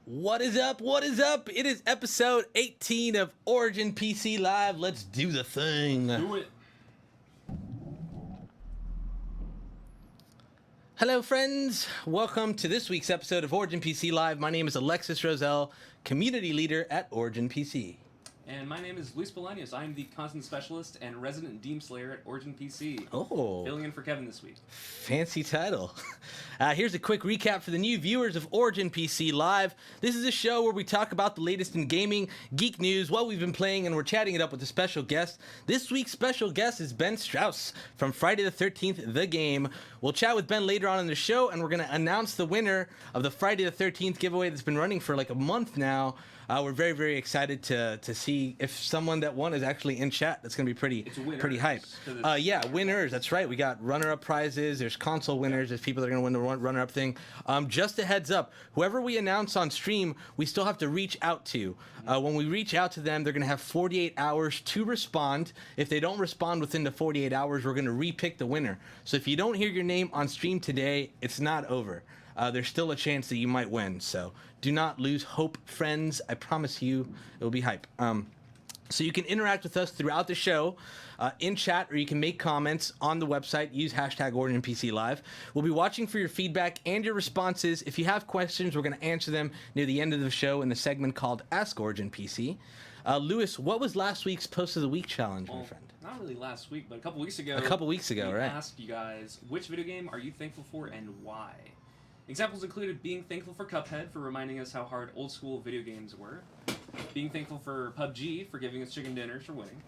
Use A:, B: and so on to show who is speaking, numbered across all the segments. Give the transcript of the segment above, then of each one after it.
A: What is up? What is up? It is episode 18 of Origin PC Live. Let's do the thing.
B: Do it.
A: Hello, friends. Welcome to this week's episode of Origin PC Live. My name is Alexis Roselle, community leader at Origin PC.
B: And my name is Luis Bolaños. I'm the content specialist and resident Deem Slayer at Origin PC.
A: Oh,
B: Filling in for Kevin this week.
A: fancy title. Here's a quick recap for the new viewers of Origin PC Live. This is a show where we talk about the latest in gaming, geek news, what we've been playing, and we're chatting it up with a special guest. This week's special guest is Ben Strauss from Friday the 13th, The Game. We'll chat with Ben later on in the show, and we're going to announce the winner of the Friday the 13th giveaway that's been running for like a month now. We're very, very excited to see if someone that won is actually in chat. That's going to be pretty hype. Yeah, winners. That's right. We got runner-up prizes. There's console winners. There's people that are going to win the runner-up thing. Just a heads up, whoever we announce on stream, we still have to reach out to. When we reach out to them, they're going to have 48 hours to respond. If they don't respond within the 48 hours, we're going to re-pick the winner. So if you don't hear your name on stream today, it's not over. There's still a chance that you might win. So do not lose hope, friends. I promise you it will be hype. So you can interact with us throughout the show in chat, or you can make comments on the website. Use hashtag OriginPCLive. We'll be watching for your feedback and your responses. If you have questions, we're going to answer them near the end of the show in the segment called Ask Origin PC. Lewis, what was last week's Post of the Week challenge, my friend?
B: Not really last week, but a couple weeks ago.
A: We
B: right? Asked you guys, which video game are you thankful for and why? Examples included being thankful for Cuphead for reminding us how hard old school video games were, being thankful for PUBG for giving us chicken dinners for winning,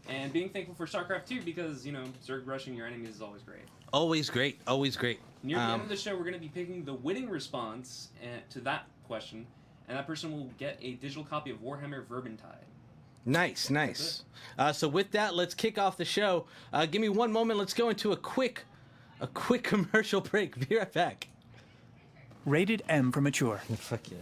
B: and being thankful for StarCraft 2 because, you know, Zerg rushing your enemies is always great.
A: Always great, always great.
B: Near the end of the show, we're going to be picking the winning response to that question, and that person will get a digital copy of Warhammer Vermintide.
A: Nice, nice. So with that, let's kick off the show. Give me one moment. Let's go into a quick commercial break. Be right back.
C: Rated M for mature.
A: Fuck yeah.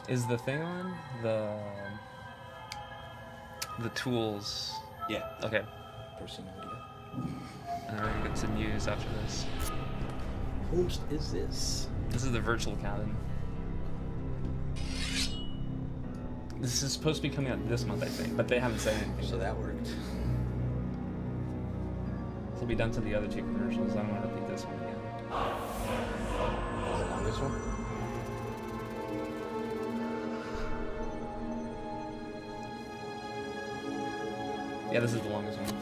B: Is the thing on? The tools.
A: Yeah.
B: Okay.
A: Person video.
B: And we're gonna get to news after this.
A: Whomst is this?
B: This is the virtual cabin. This is supposed to be coming out this month, I think, but they haven't said anything.
A: So that worked.
B: This will be done to the other two commercials. I don't want to repeat this one again.
A: Is it on this one?
B: Yeah, this is the longest one.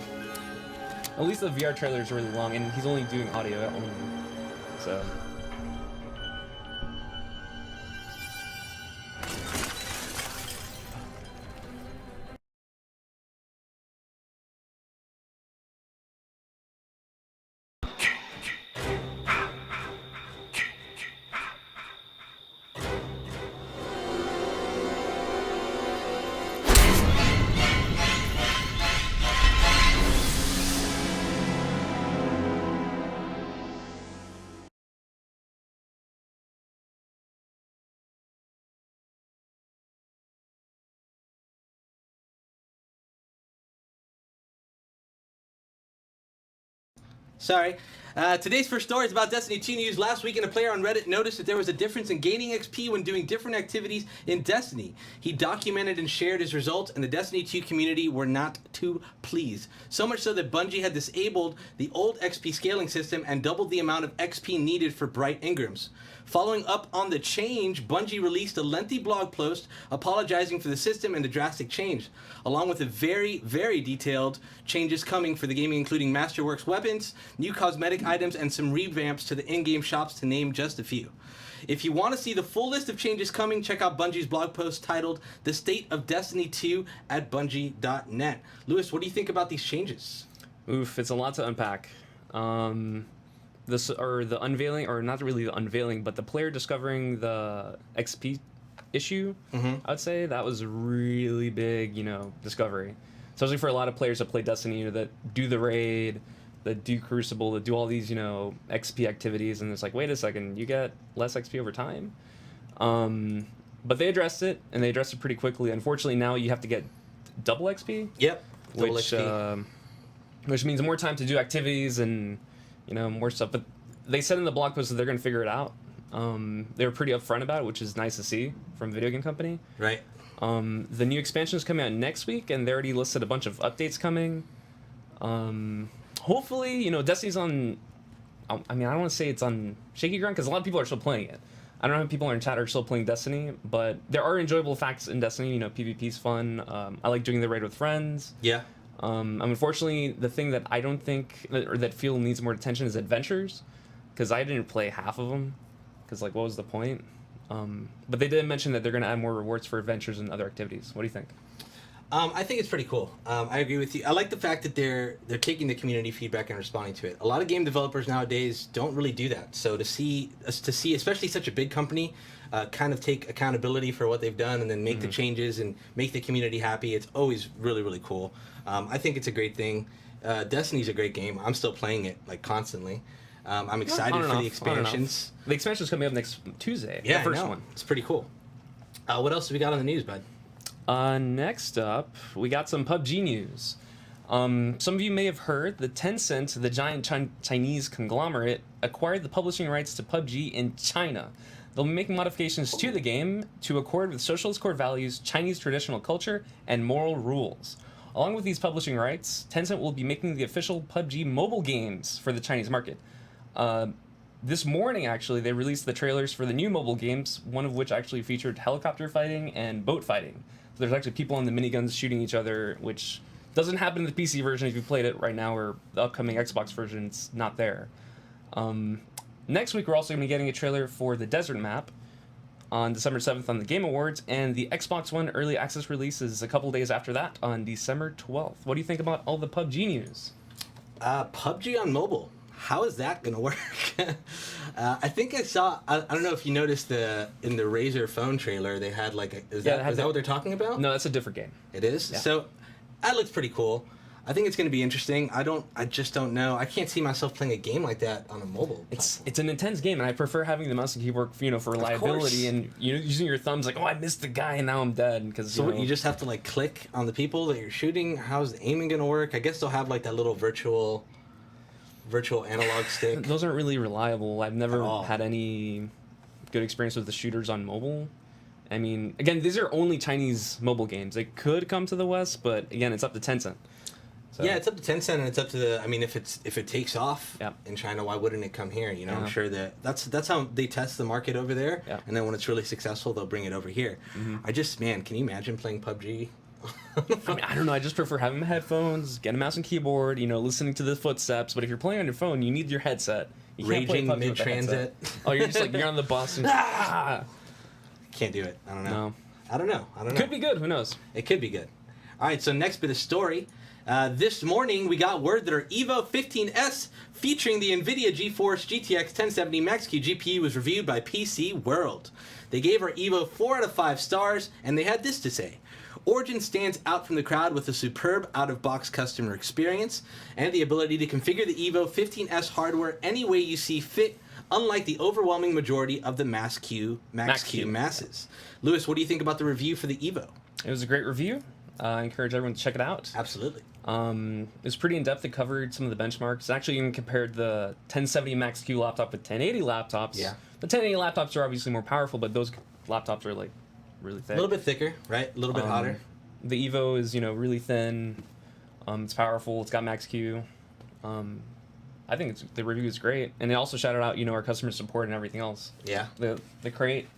B: At least the VR trailer is really long, and he's only doing audio only. So.
A: Sorry. Today's first story is about Destiny 2 news. Last weekend, a player on Reddit noticed that there was a difference in gaining XP when doing different activities in Destiny. He documented and shared his results, and the Destiny 2 community were not too pleased. So much so that Bungie had disabled the old XP scaling system and doubled the amount of XP needed for bright engrams. Following up on the change, Bungie released a lengthy blog post apologizing for the system and the drastic change, along with a very, very detailed changes coming for the game, including Masterworks weapons, new cosmetic items, and some revamps to the in-game shops, to name just a few. If you want to see the full list of changes coming, check out Bungie's blog post titled The State of Destiny 2 at Bungie.net. Lewis, what do you think about these changes?
B: Oof, it's a lot to unpack. The unveiling, or not really the unveiling, but the player discovering the XP issue, I'd say that was a really big, discovery. Especially for a lot of players that play Destiny, that do the raid, that do Crucible, that do all these, XP activities, and it's like, wait a second, you get less XP over time? But they addressed it, and they addressed it pretty quickly. Unfortunately, now you have to get double XP.
A: Yep. Double
B: which
A: XP.
B: Which means more time to do activities and more stuff. But they said in the blog post that they're going to figure it out. They were pretty upfront about it, which is nice to see from a video game company.
A: Right.
B: The new expansion is coming out next week, and they already listed a bunch of updates coming. Hopefully, Destiny's on. I mean, I don't want to say it's on shaky ground because a lot of people are still playing it. I don't know how many people in chat are still playing Destiny, but there are enjoyable facts in Destiny. PvP's fun. I like doing the raid with friends.
A: Yeah.
B: Unfortunately, the thing that I don't think, or that feel needs more attention is Adventures, because I didn't play half of them, because, what was the point? But they did mention that they're going to add more rewards for Adventures and other activities. What do you think?
A: I think it's pretty cool. I agree with you. I like the fact that they're taking the community feedback and responding to it. A lot of game developers nowadays don't really do that. So to see especially such a big company kind of take accountability for what they've done and then make the changes and make the community happy, it's always really, really cool. I think it's a great thing. Destiny's a great game. I'm still playing it constantly. I'm excited for the expansions.
B: The expansion's coming up next Tuesday.
A: Yeah,
B: the first one.
A: It's pretty cool. What else do we got on the news, bud?
B: Next up, we got some PUBG news. Some of you may have heard that Tencent, the giant Chinese conglomerate, acquired the publishing rights to PUBG in China. They'll be making modifications to the game to accord with socialist core values, Chinese traditional culture, and moral rules. Along with these publishing rights, Tencent will be making the official PUBG mobile games for the Chinese market. This morning, actually, they released the trailers for the new mobile games, one of which actually featured helicopter fighting and boat fighting. So there's actually people on the miniguns shooting each other, which doesn't happen in the PC version if you played it right now, or the upcoming Xbox version, it's not there. Next week, we're also going to be getting a trailer for the Desert Map on December 7th on the Game Awards, and the Xbox One Early Access release is a couple days after that on December 12th. What do you think about all the PUBG news?
A: PUBG on mobile. How is that going to work? I think I saw, I don't know if you noticed in the Razer phone trailer, they had is that what they're talking about?
B: No, that's a different game.
A: It is? Yeah. So that looks pretty cool. I think it's going to be interesting. I just don't know. I can't see myself playing a game like that on a mobile platform.
B: It's an intense game, and I prefer having the mouse and keyboard, for reliability and using your thumbs like, oh, I missed the guy and now I'm dead.
A: So you just have to click on the people that you're shooting. How's the aiming going to work? I guess they'll have that little virtual analog stick.
B: Those aren't really reliable. I've never had any good experience with the shooters on mobile. I mean, again, these are only Chinese mobile games. They could come to the West, but again, it's up to Tencent. So.
A: Yeah, it's up to Tencent, and it's up to if it takes off in China, why wouldn't it come here? I'm sure that's how they test the market over there, and then when it's really successful, they'll bring it over here. Mm-hmm. Can you imagine playing PUBG?
B: I don't know. I just prefer having my headphones, get a mouse and keyboard, listening to the footsteps. But if you're playing on your phone, you need your headset. You can't play PUBG
A: mid-transit.
B: Oh, you're just you're on the bus and
A: can't do it. I don't know.
B: No.
A: I don't know.
B: Could be good. Who knows?
A: It could be good. All right. So next bit of story. This morning we got word that our Evo 15S featuring the NVIDIA GeForce GTX 1070 Max-Q GPU was reviewed by PC World. They gave our Evo 4 out of 5 stars, and they had this to say. Origin stands out from the crowd with a superb out-of-box customer experience and the ability to configure the Evo 15S hardware any way you see fit, unlike the overwhelming majority of the Max-Q masses. Lewis, what do you think about the review for the Evo?
B: It was a great review. I encourage everyone to check it out.
A: Absolutely.
B: It was pretty in-depth. It covered some of the benchmarks. It actually even compared the 1070 Max-Q laptop with 1080 laptops.
A: Yeah.
B: The 1080 laptops are obviously more powerful, but those laptops are really thick.
A: A little bit thicker, right? A little bit hotter.
B: The Evo is, really thin. It's powerful. It's got Max-Q. I think the review is great. And it also shouted out, our customer support and everything else.
A: Yeah.
B: The crate,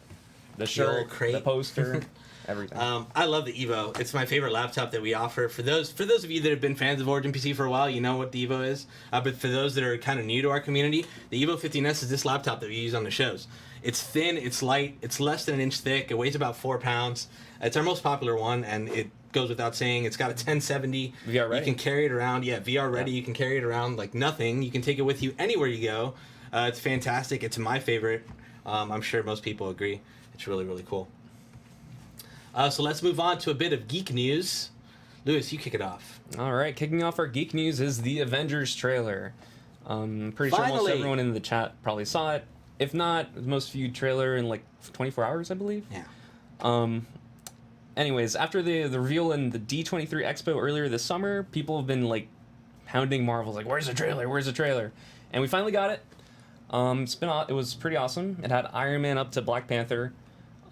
B: the shirt, the poster, everything.
A: I love the Evo. It's my favorite laptop that we offer. For those of you that have been fans of Origin PC for a while, you know what the Evo is. But for those that are kind of new to our community, the Evo 15S is this laptop that we use on the shows. It's thin, it's light, it's less than an inch thick, it weighs about 4 pounds. It's our most popular one, and it goes without saying. It's got a 1070.
B: VR ready.
A: You can carry it around. Yeah, VR ready. Yeah. You can carry it around like nothing. You can take it with you anywhere you go. It's fantastic. It's my favorite. I'm sure most people agree. It's really, really cool. So let's move on to a bit of geek news. Lewis, you kick it off.
B: All right, kicking off our geek news is the Avengers trailer. Pretty sure most everyone in the chat probably saw it. If not, the most viewed trailer in 24 hours, I believe.
A: Yeah.
B: Anyways, after the reveal in the D23 Expo earlier this summer, people have been like hounding Marvel, like, "Where's the trailer? Where's the trailer?" And we finally got it. It was pretty awesome. It had Iron Man up to Black Panther,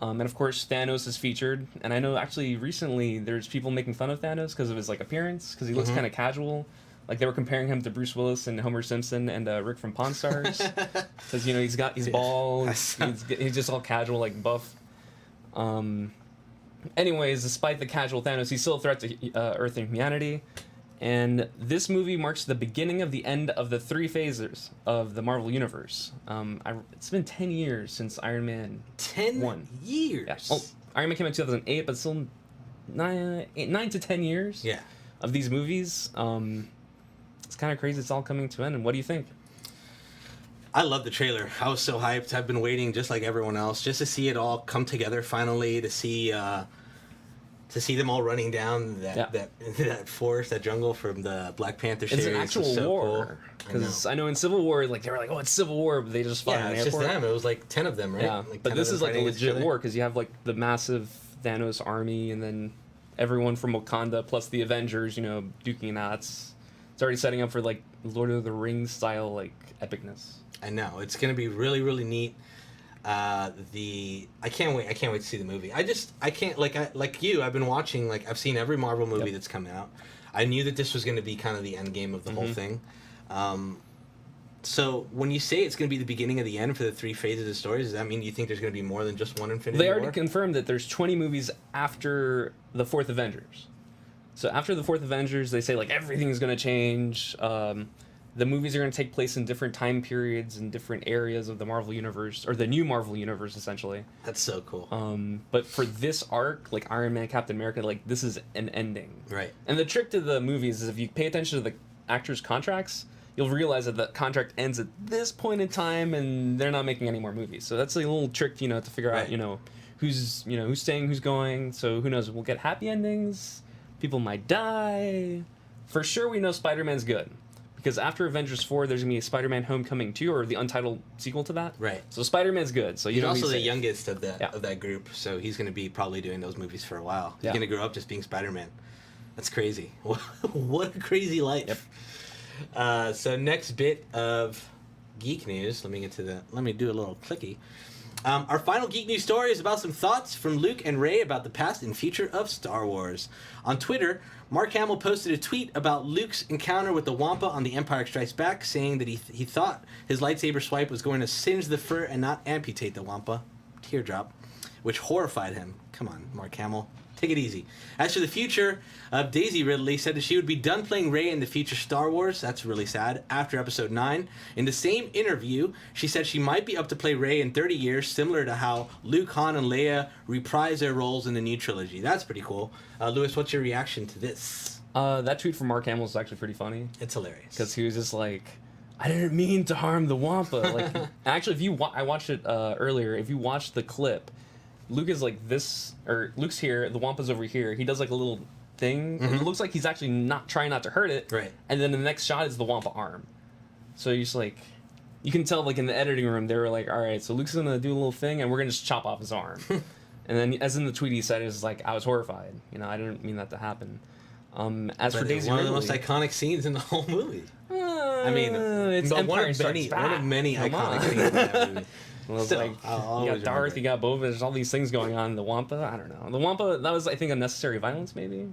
B: and of course Thanos is featured. And I know actually recently there's people making fun of Thanos because of his like appearance, because he looks kind of casual. Like they were comparing him to Bruce Willis and Homer Simpson and Rick from Pawn Stars, because he's bald, he's just all casual like buff. Anyways, despite the casual Thanos, he's still a threat to Earth and humanity. And this movie marks the beginning of the end of the 3 phases of the Marvel Universe. It's been 10 years since Iron Man
A: 10 years?
B: Yeah. Well, Iron Man came in 2008, but still 9 to 10 years of these movies. It's kind of crazy it's all coming to an end. And what do you think?
A: I love the trailer. I was so hyped. I've been waiting just like everyone else just to see it all come together finally, to see them all running down that forest, that jungle from the Black Panther series.
B: It's an actual war. Because I know in Civil War, like they were like, "Oh, it's Civil War," but they just fought in the airport.
A: It's just them. It was like 10 of them, right?
B: Yeah,
A: like
B: but this is like a legit war because you have like the massive Thanos army and then everyone from Wakanda plus the Avengers, duking it out. It's already setting up for like Lord of the Rings style like epicness.
A: I know it's gonna be really, really neat. I can't wait to see the movie. I can't like you. I've been watching, like I've seen every Marvel movie that's come out. I knew that this was going to be kind of the end game of the whole thing. So when you say it's going to be the beginning of the end for the 3 phases of stories, does that mean you think there's going to be more than just one Infinity War?
B: They already confirmed that there's 20 movies after the 4th Avengers. So after the 4th Avengers, they say like everything's going to change. The movies are going to take place in different time periods and different areas of the Marvel Universe, or the new Marvel Universe, essentially.
A: That's so cool.
B: But for this arc, like Iron Man, Captain America, like this is an ending.
A: Right.
B: And the trick to the movies is if you pay attention to the actors' contracts, you'll realize that the contract ends at this point in time, and they're not making any more movies. So that's a little trick, to figure out, who's staying, who's going. So who knows? We'll get happy endings. People might die. For sure, we know Spider-Man's good. Because after Avengers 4, there's going to be a Spider-Man Homecoming 2, or the untitled sequel to that.
A: Right.
B: So Spider-Man's good. So
A: he's also the youngest of that group, so he's going to be probably doing those movies for a while. He's going to grow up just being Spider-Man. That's crazy. What a crazy life. Yep. So next bit of geek news. Let me do a little clicky. Our final geek news story is about some thoughts from Luke and Rey about the past and future of Star Wars. On Twitter, Mark Hamill posted a tweet about Luke's encounter with the Wampa on The Empire Strikes Back, saying that he thought his lightsaber swipe was going to singe the fur and not amputate the Wampa. Teardrop. Which horrified him. Come on, Mark Hamill. Take it easy. As for the future, Daisy Ridley said that she would be done playing Rey in the future Star Wars. That's really sad. After Episode 9. In the same interview, she said she might be up to play Rey in 30 years, similar to how Luke, Han, and Leia reprise their roles in the new trilogy. That's pretty cool. Lewis, what's your reaction to this?
B: That tweet from Mark Hamill is actually pretty funny.
A: It's hilarious.
B: Because he was just like, I didn't mean to harm the Wampa. Like, actually, I watched it earlier. If you watch the clip, Luke is like this, or Luke's here, the Wampa's over here. He does like a little thing, and it looks like he's actually not trying not to hurt it. Right. And then the next shot is the Wampa arm. So you're just like, you can tell like in the editing room, they were like, all right, so Luke's gonna do a little thing, and we're gonna just chop off his arm. And then, as in the tweet he said, it was like, I was horrified. I didn't mean that to happen. As for Daisy Ridley,
A: one of the most iconic scenes in the whole movie.
B: It's
A: one of many iconic scenes in that movie.
B: Well, it's like, you got Darth, you got Boba, there's all these things going on. The Wampa, I don't know. The Wampa, that was, I think, unnecessary violence, maybe?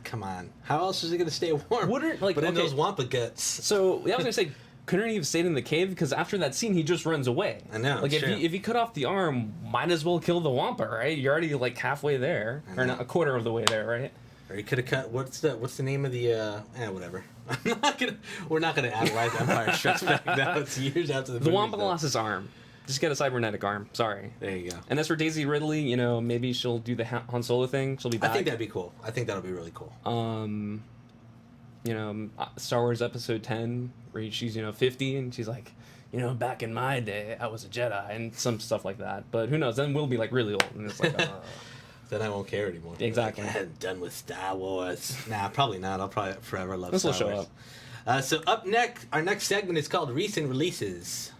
A: Come on. How else is it going to stay warm? In those Wampa guts.
B: So, I was going to say, couldn't he have stayed in the cave? Because after that scene, he just runs away.
A: I know.
B: Like, if he cut off the arm, might as well kill the Wampa, right? You're already, like, halfway there. Or not, a quarter of the way there, right?
A: Or he could have cut, what's the name of the, whatever. We're not gonna analyze Empire Strikes Back now. It's years after the movie.
B: The Wampa lost his arm. Just get a cybernetic arm. Sorry.
A: There you go.
B: And as for Daisy Ridley, maybe she'll do the Han Solo thing. She'll be back.
A: I think that'd be cool. I think that'll be really cool.
B: Star Wars Episode 10, where she's 50, and she's like, back in my day, I was a Jedi, and some stuff like that. But who knows? Then we'll be like really old, and it's like.
A: Then I won't care anymore.
B: Exactly.
A: Like, I'm done with Star Wars. Nah, probably not. I'll probably forever love
B: This
A: Star
B: will show
A: Wars.
B: up.
A: So up next, our next segment is called Recent Releases.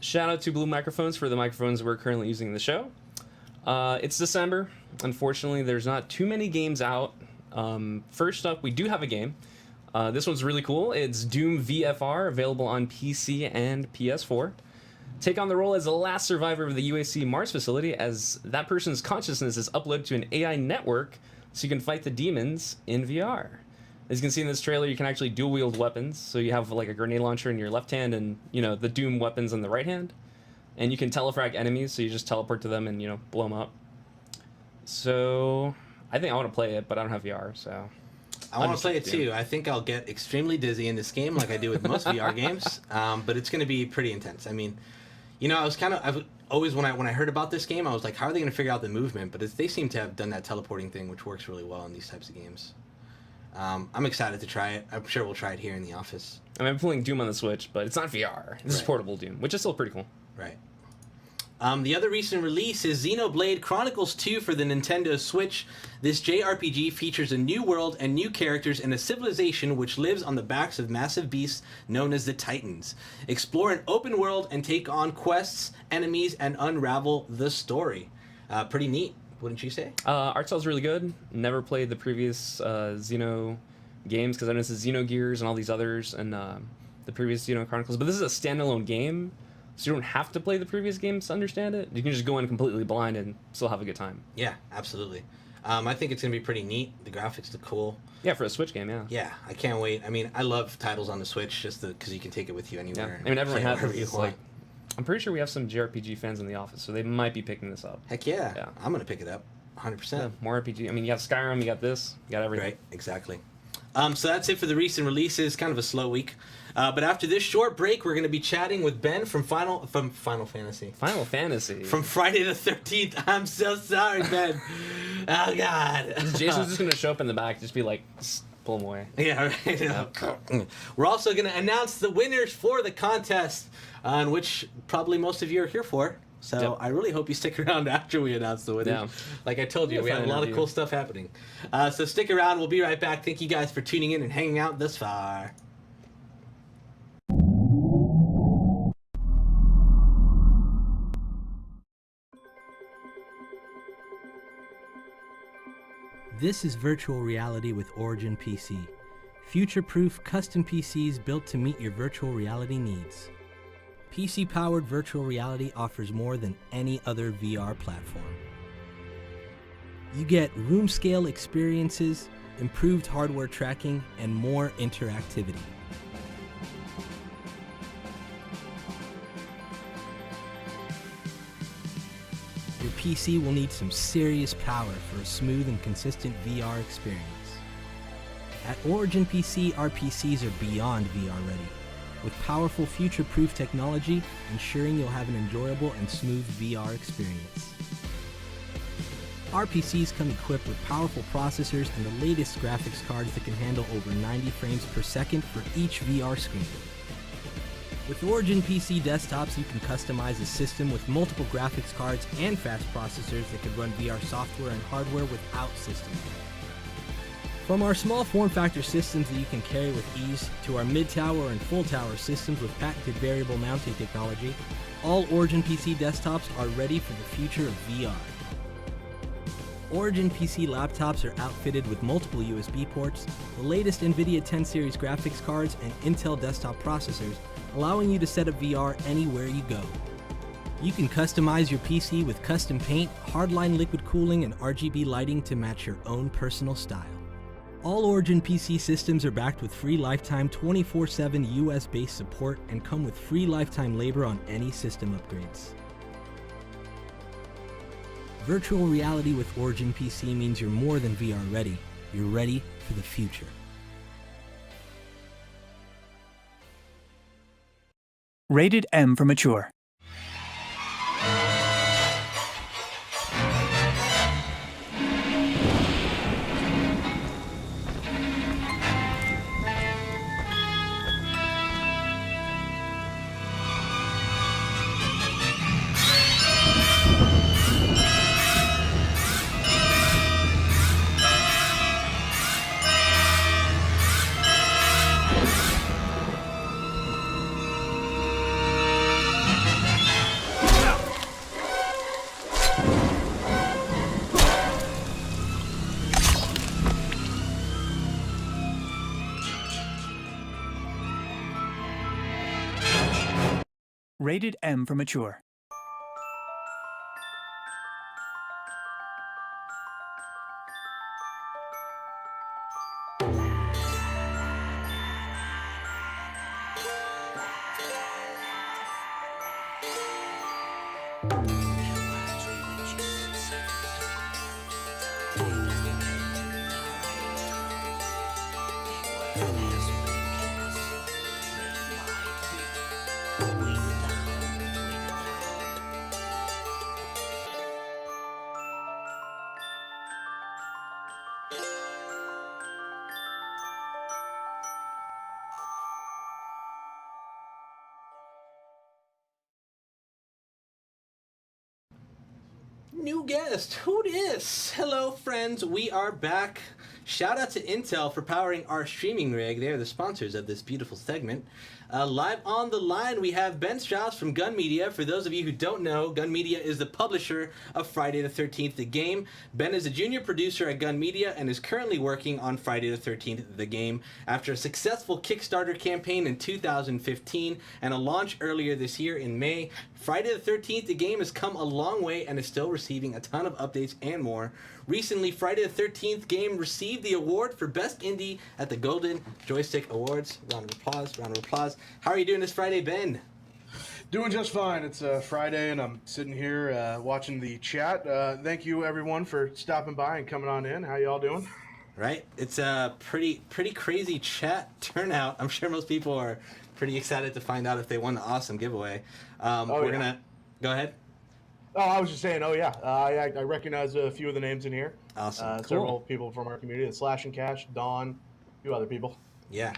B: Shout out to Blue Microphones for the microphones we're currently using in the show. It's December. Unfortunately, there's not too many games out. First up, we do have a game. This one's really cool. It's Doom VFR, available on PC and PS4. Take on the role as the last survivor of the UAC Mars facility, as that person's consciousness is uploaded to an AI network so you can fight the demons in VR. As you can see in this trailer, you can actually dual wield weapons. So you have like a grenade launcher in your left hand and, you know, the Doom weapons in the right hand. And you can telefrag enemies, so you just teleport to them and, you know, blow them up. So I think I want to play it, but I don't have VR, so...
A: I want to play it too. I think I'll get extremely dizzy in this game like I do with most VR games, but it's going to be pretty intense. I mean, you know, I've always, when I heard about this game, I was like, how are they going to figure out the movement? But they seem to have done that teleporting thing, which works really well in these types of games. I'm excited to try it. I'm sure we'll try it here in the office.
B: I mean, I'm playing Doom on the Switch, but it's not VR. This is portable Doom, which is still pretty cool.
A: Right. The other recent release is Xenoblade Chronicles 2 for the Nintendo Switch. This JRPG features a new world and new characters in a civilization which lives on the backs of massive beasts known as the Titans. Explore an open world and take on quests, enemies, and unravel the story. Pretty neat, wouldn't you say?
B: Art style's really good. Never played the previous Xeno games because I know this is Xenogears and all these others and the previous Xeno Chronicles, but this is a standalone game. So you don't have to play the previous games to understand it. You can just go in completely blind and still have a good time.
A: Yeah, absolutely. I think it's going to be pretty neat. The graphics look cool.
B: Yeah, for a Switch game, yeah.
A: Yeah, I can't wait. I mean, I love titles on the Switch just because you can take it with you anywhere.
B: Yeah. I mean, everyone has it. Like, I'm pretty sure we have some JRPG fans in the office, so they might be picking this up.
A: Heck yeah. I'm going to pick it up, 100%.
B: Yeah, more RPG. I mean, you got Skyrim, you got this, you got everything.
A: Right, exactly. So that's it for the recent releases. Kind of a slow week. But after this short break, we're going to be chatting with Ben from Final Fantasy.
B: Final Fantasy?
A: From Friday the 13th. I'm so sorry, Ben. Oh, God.
B: Jason's just going to show up in the back, just be like, pull him away.
A: Yeah, right. Yeah. We're also going to announce the winners for the contest, on which probably most of you are here for. So yep. I really hope you stick around after we announce the winners. Yeah. Like I told you, we have a lot of cool stuff happening. So stick around. We'll be right back. Thank you guys for tuning in and hanging out thus far. This is virtual reality with Origin PC. Future-proof custom PCs built to meet your virtual reality needs. PC-powered virtual reality offers more than any other VR platform. You get room-scale experiences, improved hardware tracking, and more interactivity. Your PC will need some serious power for a smooth and consistent VR experience. At Origin PC, our PCs are beyond VR ready, with powerful future-proof technology ensuring you'll have an enjoyable and smooth VR experience. Our PCs come equipped with powerful processors and the latest graphics cards that can handle over 90 frames per second for each VR screen. With Origin PC desktops, you can customize a system with multiple graphics cards and fast processors that can run VR software and hardware without system lag. From our small form factor systems that you can carry with ease to our mid-tower and full-tower systems with patented variable mounting technology, all Origin PC desktops are ready for the future of VR. Origin PC laptops are outfitted with multiple USB ports, the latest NVIDIA 10 series graphics cards, and Intel desktop processors, allowing you to set up VR anywhere you go. You can customize your PC with custom paint, hardline liquid cooling, and RGB lighting to match your own personal style. All Origin PC systems are backed with free lifetime 24/7 US-based support and come with free lifetime labor on any system upgrades. Virtual reality with Origin PC means you're more than VR ready. You're ready for the future.
C: Rated M for mature. Rated M for Mature.
A: New guest, who dis? Hello, friends. We are back. Shout out to Intel for powering our streaming rig. They are the sponsors of this beautiful segment. Live on the line, we have Ben Strauss from Gun Media. For those of you who don't know, Gun Media is the publisher of Friday the 13th, the game. Ben is a junior producer at Gun Media and is currently working on Friday the 13th, the game. After a successful Kickstarter campaign in 2015 and a launch earlier this year in May, Friday the 13th, the game has come a long way and is still receiving a ton of updates and more. Recently, Friday the 13th game received the award for Best Indie at the Golden Joystick Awards. Round of applause, round of applause. How are you doing this Friday, Ben?
D: Doing just fine. It's Friday, and I'm sitting here watching the chat. Thank you, everyone, for stopping by and coming on in. How y'all doing?
A: Right? It's a pretty crazy chat turnout. I'm sure most people are pretty excited to find out if they won the awesome giveaway. We're gonna go ahead.
D: Oh, I was just saying. Oh yeah, I recognize a few of the names in here.
A: Awesome.
D: Several people from our community: the Slash and Cash, Dawn, a few other people.
A: Yeah.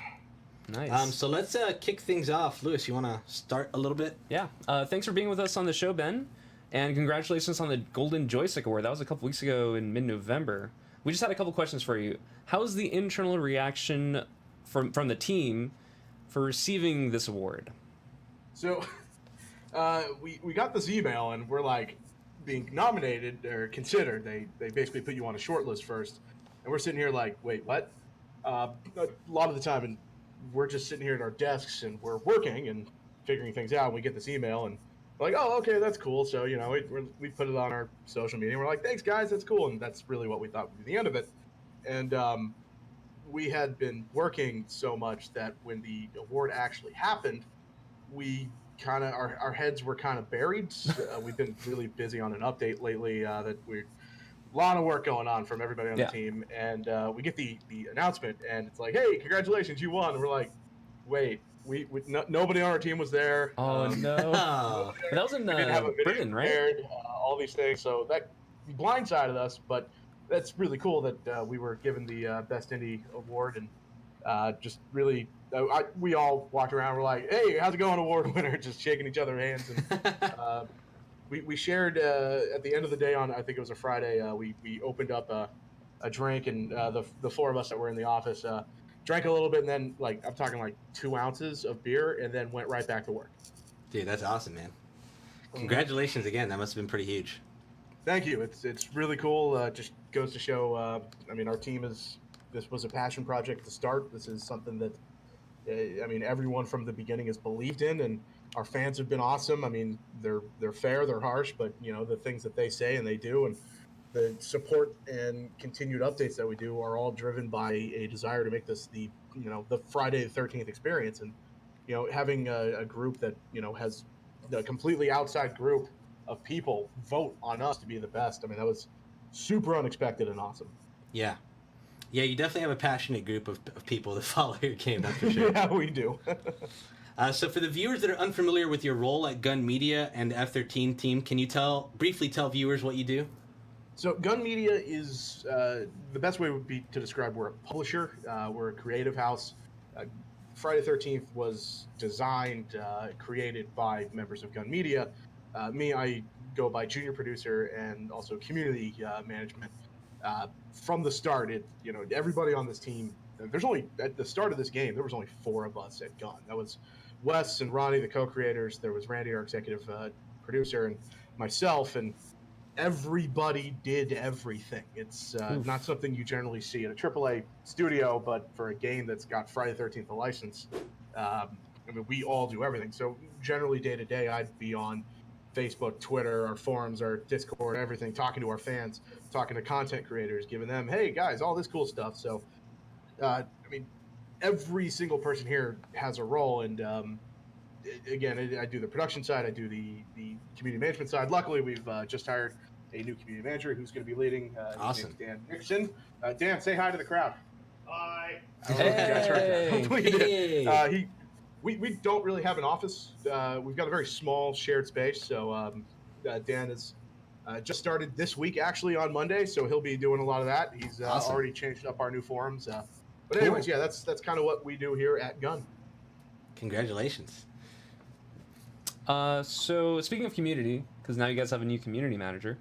B: Nice.
A: So let's kick things off. Lewis, you want to start a little bit?
B: Yeah. Thanks for being with us on the show, Ben. And congratulations on the Golden Joystick Award. That was a couple weeks ago in mid-November. We just had a couple questions for you. How's the internal reaction from the team for receiving this award?
D: So, we got this email, and we're like being nominated or considered. They basically put you on a short list first, and we're sitting here like, wait, what? A lot of the time, and we're just sitting here at our desks and we're working and figuring things out. And we get this email and we're like, oh, okay, that's cool. So, you know, we put it on our social media. And we're like, thanks, guys, that's cool. And that's really what we thought would be the end of it. And we had been working so much that when the award actually happened, we kind of, our heads were kind of buried. We've been really busy on an update lately that we're a lot of work going on from everybody on the team, and we get the announcement, and it's like, hey, congratulations, you won. And we're like, wait, nobody on our team was there.
B: Oh no. That was in Britain, right?
D: Prepared, all these things, so that blindsided us, but that's really cool that we were given the Best Indie Award, and just really, we all walked around, we're like, hey, how's it going, award winner, just shaking each other's hands, and we shared at the end of the day on, I think it was a Friday, we opened up a drink, and the four of us that were in the office drank a little bit, and then, like, I'm talking like 2 ounces of beer, and then went right back to work.
A: Dude, that's awesome, man. Congratulations again. That must have been pretty huge.
D: Thank you. It's really cool. Just goes to show, I mean, our team this was a passion project to start. This is something that, I mean, everyone from the beginning has believed in, and our fans have been awesome. I mean, they're fair, they're harsh, but, you know, the things that they say and they do, and the support and continued updates that we do are all driven by a desire to make this the Friday the 13th experience. And, you know, having a group that, you know, has a completely outside group of people vote on us to be the best. I mean, that was super unexpected and awesome.
A: Yeah. Yeah, you definitely have a passionate group of people that follow your game, that's for sure.
D: Yeah, we do.
A: So for the viewers that are unfamiliar with your role at Gun Media and the F13 team, can you briefly tell viewers what you do?
D: So Gun Media is, the best way would be to describe, we're a publisher, we're a creative house. Friday the 13th was designed, created by members of Gun Media. Me, I go by junior producer and also community management. From the start, everybody on this team, at the start of this game, there was only 4 of us at Gun. That was Wes and Ronnie, the co-creators. There was Randy, our executive producer, and myself, and everybody did everything. It's not something you generally see at a AAA studio, but for a game that's got Friday the 13th a license, I mean, we all do everything. So generally, day to day, I'd be on Facebook, Twitter, our forums, our Discord, everything, talking to our fans, talking to content creators, giving them, hey guys, all this cool stuff. So, I mean, every single person here has a role, and again, I do the production side, I do the community management side. Luckily, we've just hired a new community manager who's going to be leading. His name's
A: Awesome.
D: Dan Nixon. Dan, say hi to the crowd.
E: Hi.
D: I don't know if you guys heard that.
B: Hey.
D: Hopefully you did.
A: Hey.
D: We don't really have an office. We've got a very small shared space. So Dan has just started this week, actually on Monday. So he'll be doing a lot of that. He's
A: Awesome.
D: already changed up our new forums. But
A: Cool.
D: anyways, yeah, that's kind of what we do here at Gun.
A: Congratulations.
B: So speaking of community, because now you guys have a new community manager,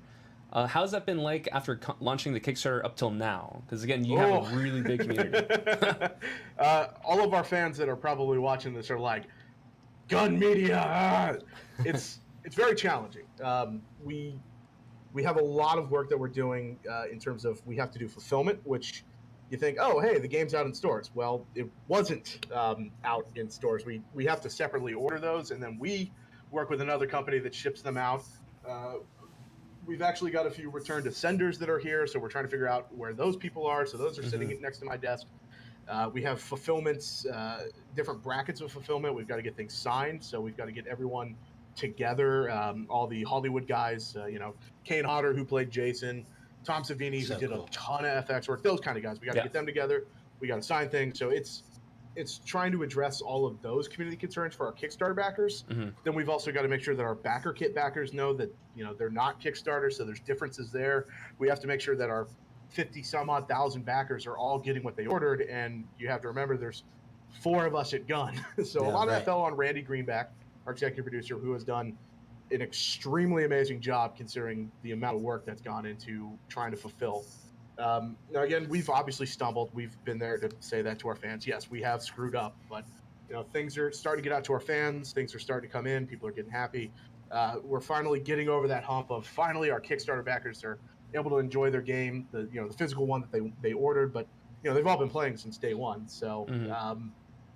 B: how's that been like after launching the Kickstarter up till now? Because again, you have a really big community.
D: All of our fans that are probably watching this are like, Gun Media. It's very challenging. We have a lot of work that we're doing in terms of we have to do fulfillment, which you think, oh, hey, the game's out in stores. Well, it wasn't out in stores. We have to separately order those, and then we work with another company that ships them out. We've actually got a few return to senders that are here, so we're trying to figure out where those people are. So those are sitting next to my desk. We have fulfillments, different brackets of fulfillment. We've got to get things signed, so we've got to get everyone together. All the Hollywood guys, Kane Hodder, who played Jason, Tom Savini,
A: So
D: who did
A: cool.
D: a ton of FX work, those kind of guys. We got to get them together. We got to sign things. So it's trying to address all of those community concerns for our Kickstarter backers. Then we've also got to make sure that our backer kit backers know that, they're not Kickstarter. So there's differences there. We have to make sure that our 50 some odd thousand backers are all getting what they ordered. And you have to remember there's 4 of us at Gun. So a
A: Yeah,
D: lot of
A: right.
D: that fell on Randy Greenback, our executive producer, who has done an extremely amazing job considering the amount of work that's gone into trying to fulfill. Now, again, we've obviously stumbled. We've been there to say that to our fans. Yes, we have screwed up, but things are starting to get out to our fans. Things are starting to come in. People are getting happy. We're finally getting over that hump of finally our Kickstarter backers are able to enjoy their game, the physical one that they ordered, but they've all been playing since day one. So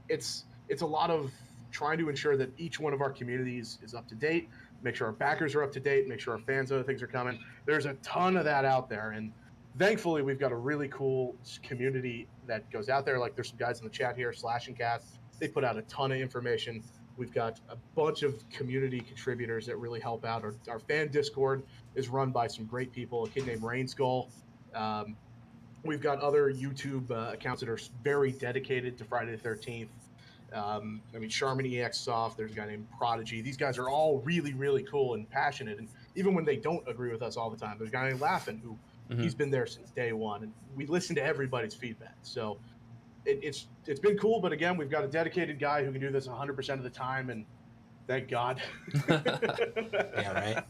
D: it's a lot of trying to ensure that each one of our communities is up to date, make sure our backers are up to date, make sure our fans know that things are coming. There's a ton of that out there, and thankfully we've got a really cool community that goes out there. Like there's some guys in the chat here, Slash and Cast. They put out a ton of information. We've got a bunch of community contributors that really help out. Our fan Discord is run by some great people, a kid named Rain Skull. We've got other YouTube accounts that are very dedicated to Friday the 13th. Charmin EX Soft, there's a guy named Prodigy. These guys are all really, really cool and passionate. And even when they don't agree with us all the time, there's a guy named Laughing who he's been there since day one. And we listen to everybody's feedback. So it's been cool. But again, we've got a dedicated guy who can do this 100% of the time. And thank God.
A: Yeah,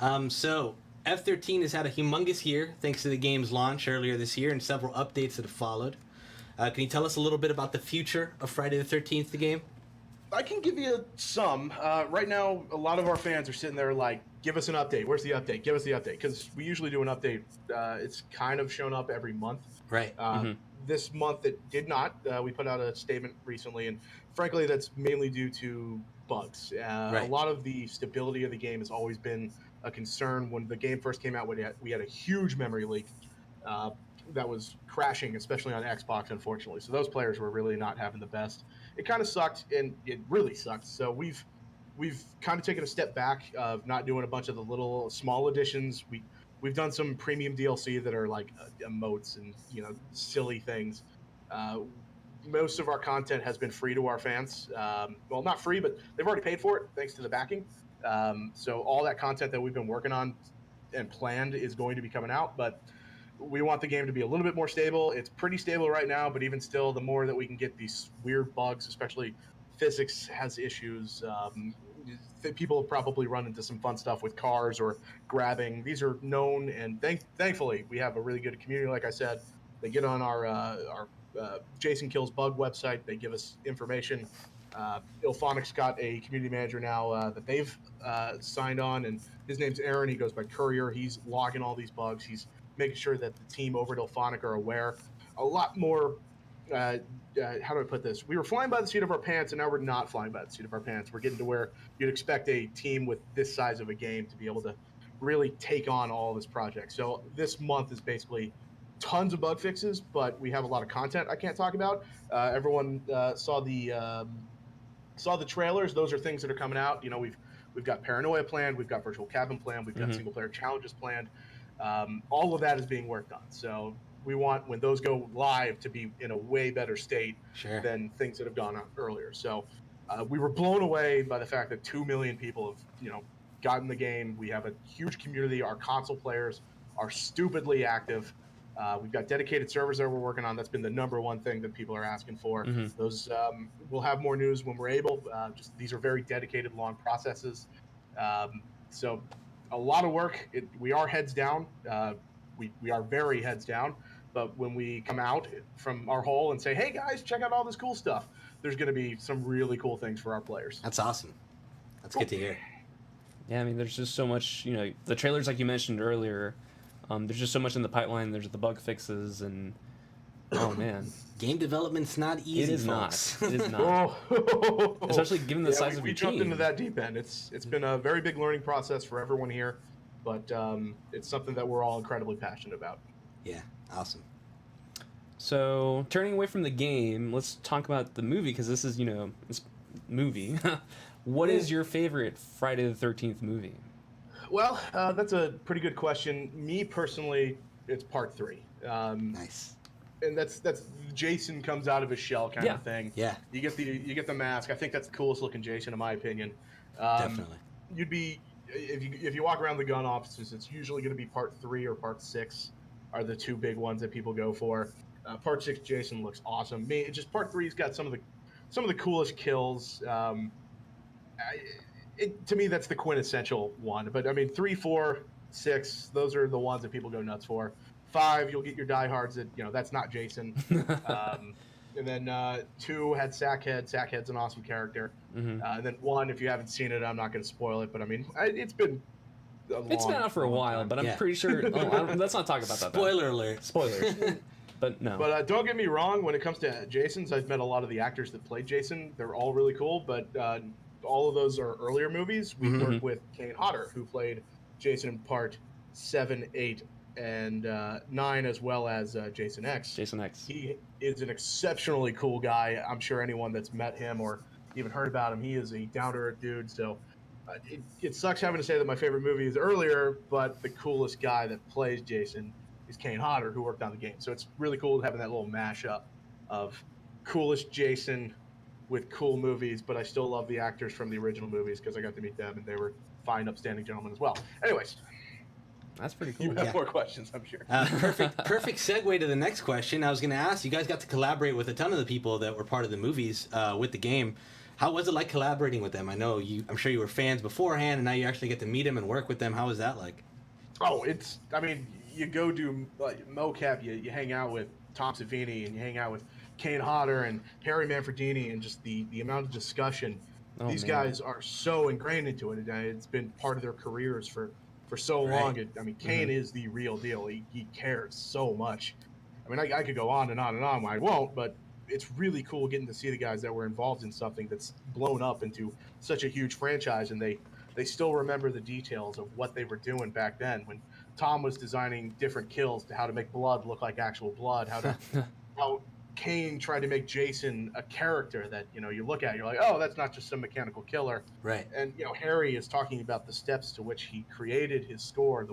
A: right. So F13 has had a humongous year thanks to the game's launch earlier this year and several updates that have followed. Can you tell us a little bit about the future of Friday the 13th, the game?
D: I can give you some. Right now, a lot of our fans are sitting there like, give us an update. Where's the update? Give us the update. Because we usually do an update. It's kind of shown up every month.
A: Right.
D: This month, it did not. We put out a statement recently, and frankly, that's mainly due to bugs. A lot of the stability of the game has always been a concern. When the game first came out, we had a huge memory leak that was crashing, especially on Xbox, unfortunately. So those players were really not having the best. It kind of sucked, and it really sucked. So we've kind of taken a step back of not doing a bunch of the little small additions. We've done some premium DLC that are like emotes and silly things. Most of our content has been free to our fans. Well, not free, but they've already paid for it thanks to the backing. So all that content that we've been working on and planned is going to be coming out, but we want the game to be a little bit more stable. It's pretty stable right now, but even still, the more that we can get these weird bugs, especially physics has issues. People have probably run into some fun stuff with cars or grabbing. These are known, and thankfully, we have a really good community. Like I said, they get on our Jason Kills Bug website. They give us information. Ilphonic's got a community manager now that they've signed on, and his name's Aaron. He goes by Courier. He's logging all these bugs. He's making sure that the team over at Ilphonic are aware. A lot more how do I put this? We were flying by the seat of our pants, and now we're not flying by the seat of our pants. We're getting to where you'd expect a team with this size of a game to be able to really take on all this project. So this month is basically tons of bug fixes, but we have a lot of content I can't talk about. Everyone saw the trailers. Those are things that are coming out. You know, we've got Paranoia planned, we've got Virtual Cabin planned, we've got single player challenges planned. All of that is being worked on. So we want, when those go live, to be in a way better state than things that have gone on earlier. So we were blown away by the fact that 2 million people have, gotten the game. We have a huge community. Our console players are stupidly active. We've got dedicated servers that we're working on. That's been the number one thing that people are asking for. Those we'll have more news when we're able. Just these are very dedicated, long processes. So a lot of work. We are heads down. We are very heads down. But when we come out from our hole and say, "Hey guys, check out all this cool stuff," there's going to be some really cool things for our players.
A: That's awesome. That's good to hear.
B: Yeah, I mean, there's just so much. The trailers, like you mentioned earlier. There's just so much in the pipeline. There's the bug fixes, and oh man,
A: game development's not easy.
B: It is
A: folks.
B: not. It is not. Especially given the size of your
D: we
B: team.
D: jumped into that deep end. It's been a very big learning process for everyone here, but it's something that we're all incredibly passionate about.
A: Yeah, awesome.
B: So turning away from the game, let's talk about the movie, because this is this movie. What is your favorite Friday the 13th movie?
D: Well, that's a pretty good question. Me personally, it's part 3.
A: Nice.
D: And that's Jason comes out of his shell kind of thing.
A: Yeah.
D: You get the mask. I think that's the coolest looking Jason in my opinion.
A: Definitely.
D: You'd be if you walk around the gun offices, it's usually going to be part 3 or part 6 are the two big ones that people go for. Part 6 Jason looks awesome. Just part 3's got some of the coolest kills. To me, that's the quintessential one. But I mean, 3, 4, 6, those are the ones that people go nuts for. 5, you'll get your diehards that that's not Jason. And then 2 had Sackhead. Sackhead's an awesome character. And then 1, if you haven't seen it, I'm not going to spoil it. But I mean, it's been
B: out for a while,
D: time.
B: but I'm pretty sure. Let's not talk about that.
A: Spoiler alert.
B: Spoilers. But no.
D: But don't get me wrong. When it comes to Jasons, I've met a lot of the actors that played Jason. They're all really cool, but. All of those are earlier movies. We worked with Kane Hodder, who played Jason in part 7, 8, and 9, as well as Jason X.
B: Jason X.
D: He is an exceptionally cool guy. I'm sure anyone that's met him or even heard about him, he is a down-to-earth dude. So it sucks having to say that my favorite movie is earlier, but the coolest guy that plays Jason is Kane Hodder, who worked on the game. So it's really cool having that little mashup of coolest Jason with cool movies, but I still love the actors from the original movies because I got to meet them and they were fine, upstanding gentlemen as well. Anyways,
B: that's pretty cool.
D: You have more questions, I'm sure.
A: Perfect segue to the next question. I was going to ask, you guys got to collaborate with a ton of the people that were part of the movies with the game. How was it like collaborating with them? I'm sure you were fans beforehand, and now you actually get to meet them and work with them. How was that like?
D: Oh, you go do mocap, you hang out with Tom Savini and you hang out with Kane Hodder and Harry Manfredini, and just the amount of discussion. These guys are so ingrained into it. It's been part of their careers for so long. Kane is the real deal. He cares so much. I could go on and on and on. I won't, but it's really cool getting to see the guys that were involved in something that's blown up into such a huge franchise, and they still remember the details of what they were doing back then when Tom was designing different kills to how to make blood look like actual blood, how Kane tried to make Jason a character that you look at, you're like, oh, that's not just some mechanical killer,
A: right?
D: And Harry is talking about the steps to which he created his score,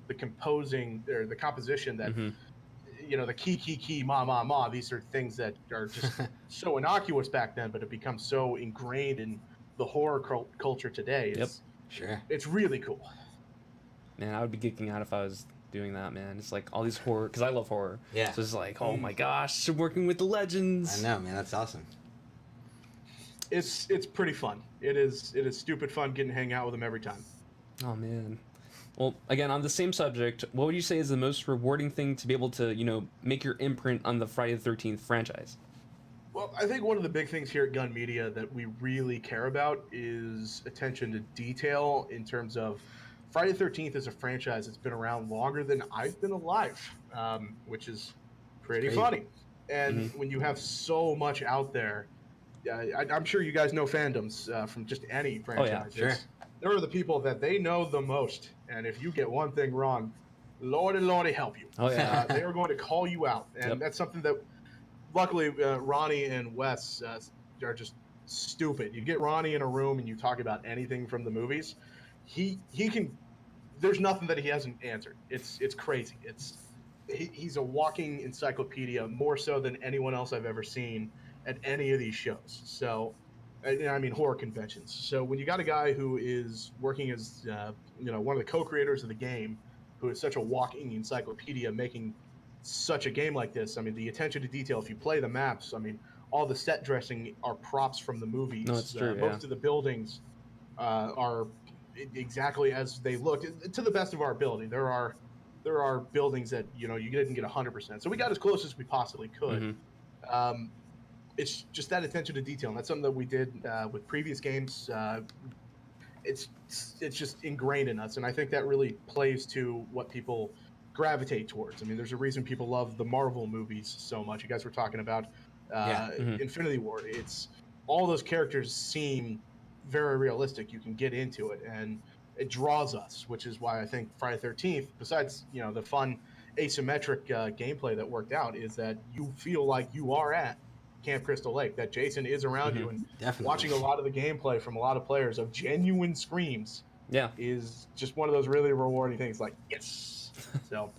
D: the composing or the composition that the key ma ma ma. These are things that are just so innocuous back then, but have become so ingrained in the horror culture today. It's really cool.
B: Man, I would be geeking out if I was doing that, man. It's like all these horror, because I love horror.
A: Yeah.
B: So it's like, oh my gosh, working with the legends.
A: I know, man. That's awesome.
D: It's pretty fun. It is stupid fun getting to hang out with them every time.
B: Oh man. Well, again, on the same subject, what would you say is the most rewarding thing to be able to, make your imprint on the Friday the 13th franchise?
D: Well, I think one of the big things here at Gun Media that we really care about is attention to detail in terms of Friday the 13th is a franchise that's been around longer than I've been alive, which is pretty funny. And when you have so much out there, I'm sure you guys know fandoms from just any franchise.
A: sure.
D: There are the people that they know the most, and if you get one thing wrong, Lordy help you.
E: Oh yeah.
D: They are going to call you out, and that's something that, luckily, Ronnie and Wes are just stupid. You get Ronnie in a room and you talk about anything from the movies, he can. There's nothing that he hasn't answered. It's crazy. He's a walking encyclopedia, more so than anyone else I've ever seen at any of these shows. So, I mean, horror conventions. So when you got a guy who is working as one of the co-creators of the game, who is such a walking encyclopedia, making such a game like this, I mean, the attention to detail. If you play the maps, I mean, all the set dressing are props from the movies.
E: No, it's true.
D: Most of the buildings are exactly as they look, to the best of our ability. There are buildings that you didn't get 100%, so we got as close as we possibly could. It's just that attention to detail, and that's something that we did with previous games. It's just ingrained in us, and I think that really plays to what people gravitate towards. I mean, there's a reason people love the Marvel movies so much. You guys were talking about Infinity War. It's all those characters seem very realistic. You can get into it, and it draws us, which is why I think Friday the 13th, besides the fun asymmetric gameplay that worked out, is that you feel like you are at Camp Crystal Lake, that Jason is around you, and
A: Definitely.
D: watching a lot of the gameplay from a lot of players of genuine screams
E: Yeah.
D: is just one of those really rewarding things. Like, yes. So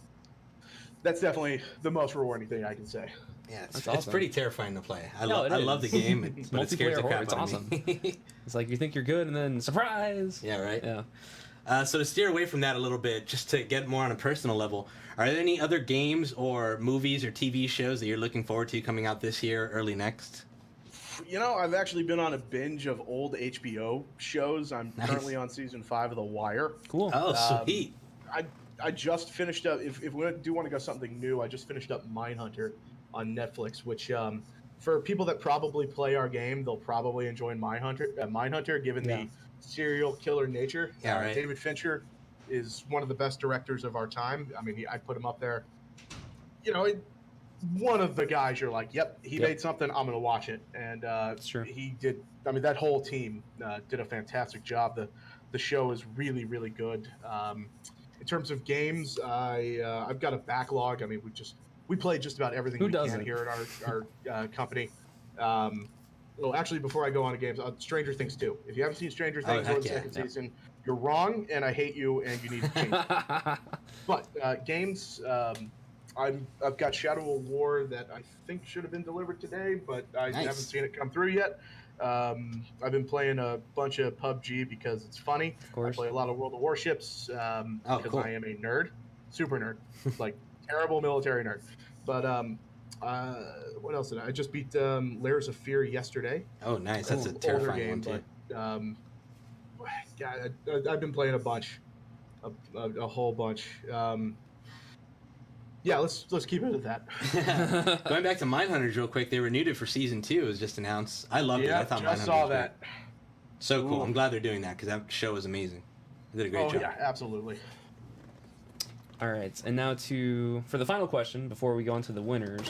D: that's definitely the most rewarding thing I can say.
A: Yeah, it's
E: awesome.
A: pretty terrifying to play. I
E: No, it
A: love the
E: is.
A: game, but it scares
E: Multiplayer
A: the
E: horror,
A: crap
E: it's
A: out
E: awesome.
A: of me.
E: It's like you think you're good, and then surprise.
A: Yeah, right.
E: Yeah.
A: So to steer away from that a little bit, just to get more on a personal level, are there any other games or movies or TV shows that you're looking forward to coming out this year, early next?
D: I've actually been on a binge of old HBO shows. I'm currently on season 5 of The Wire.
E: Cool.
A: Oh, sweet.
D: I just finished up. If we do want to go something new, I just finished up Mindhunter on Netflix, which for people that probably play our game, they'll probably enjoy Mindhunter, given the serial killer nature.
A: Yeah, right.
D: David Fincher is one of the best directors of our time. I mean, I put him up there. One of the guys you're like, yep, he made something, I'm going to watch it. And
E: Sure.
D: he did. I mean, that whole team did a fantastic job. The show is really, really good. In terms of games, I've got a backlog. I mean, we play just about everything
E: Who
D: we
E: doesn't?
D: can here at our company. Well, actually, before I go on to games, Stranger Things 2. If you haven't seen Stranger Things or the second season, you're wrong, and I hate you, and you need to change it. But games, I've got Shadow of War that I think should have been delivered today, but I haven't seen it come through yet. I've been playing a bunch of PUBG because it's funny.
E: Of course.
D: I play a lot of World of Warships because
A: cool.
D: I am a nerd, super nerd, like terrible military nerd. But what else did I just beat Layers of Fear yesterday.
A: Oh, nice. That's a
D: Older
A: terrifying one, too.
D: But I've been playing a bunch, a whole bunch. Yeah, let's keep it at that.
A: Going back to Mindhunters real quick, they renewed it for season 2. It was just announced. I loved it. I thought
D: just
A: Mindhunters
D: saw
A: was
D: that.
A: great. So cool.
D: Ooh.
A: I'm glad they're doing that because that show was amazing. They did a great job.
D: Yeah, absolutely.
E: All right, and now for the final question before we go into the winners.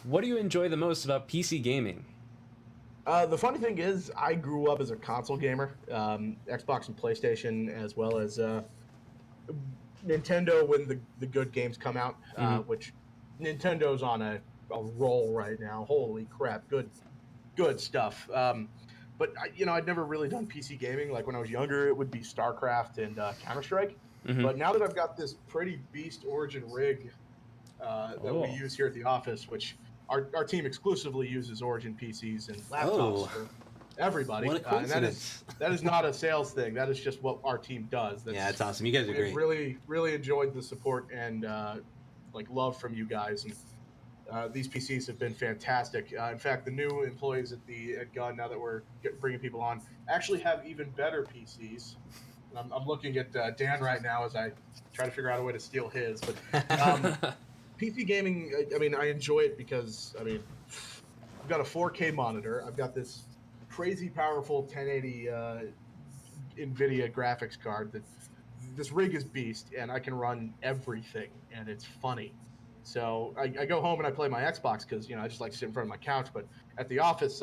E: What do you enjoy the most about PC gaming?
D: The funny thing is, I grew up as a console gamer, Xbox and PlayStation, as well as Nintendo when the good games come out, which Nintendo's on a roll right now. Holy crap, good stuff. But I'd never really done PC gaming. Like when I was younger, it would be StarCraft and Counter-Strike. But now that I've got this pretty beast Origin rig that we use here at the office, which our team exclusively uses Origin PCs and laptops for everybody.
A: What a coincidence.
D: And that is not a sales thing. That is just what our team does.
A: Yeah, it's awesome. You guys are great.
D: We've really enjoyed the support and love from you guys. And these PCs have been fantastic. In fact, the new employees at Gun, now that we're bringing people on, actually have even better PCs. I'm looking at Dan right now as I try to figure out a way to steal his. But PC gaming, I enjoy it because, I've got a 4K monitor. I've got this crazy powerful 1080 NVIDIA graphics card. This rig is beast, and I can run everything, and it's funny. So I go home and I play my Xbox because I just like to sit in front of my couch. But at the office,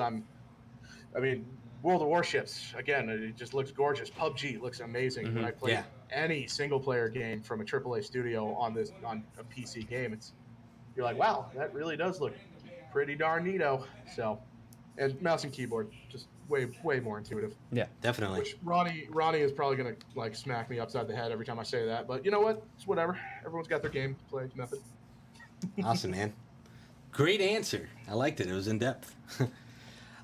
D: World of Warships again. It just looks gorgeous. PUBG looks amazing. When I play any single player game from a AAA studio on a PC game, you're like, wow, that really does look pretty darn neato. So, and mouse and keyboard just way more intuitive.
E: Yeah,
A: definitely.
D: Which Ronnie is probably gonna like smack me upside the head every time I say that. But you know what? It's whatever. Everyone's got their gameplay method.
A: Awesome, man. Great answer. I liked it. It was in depth.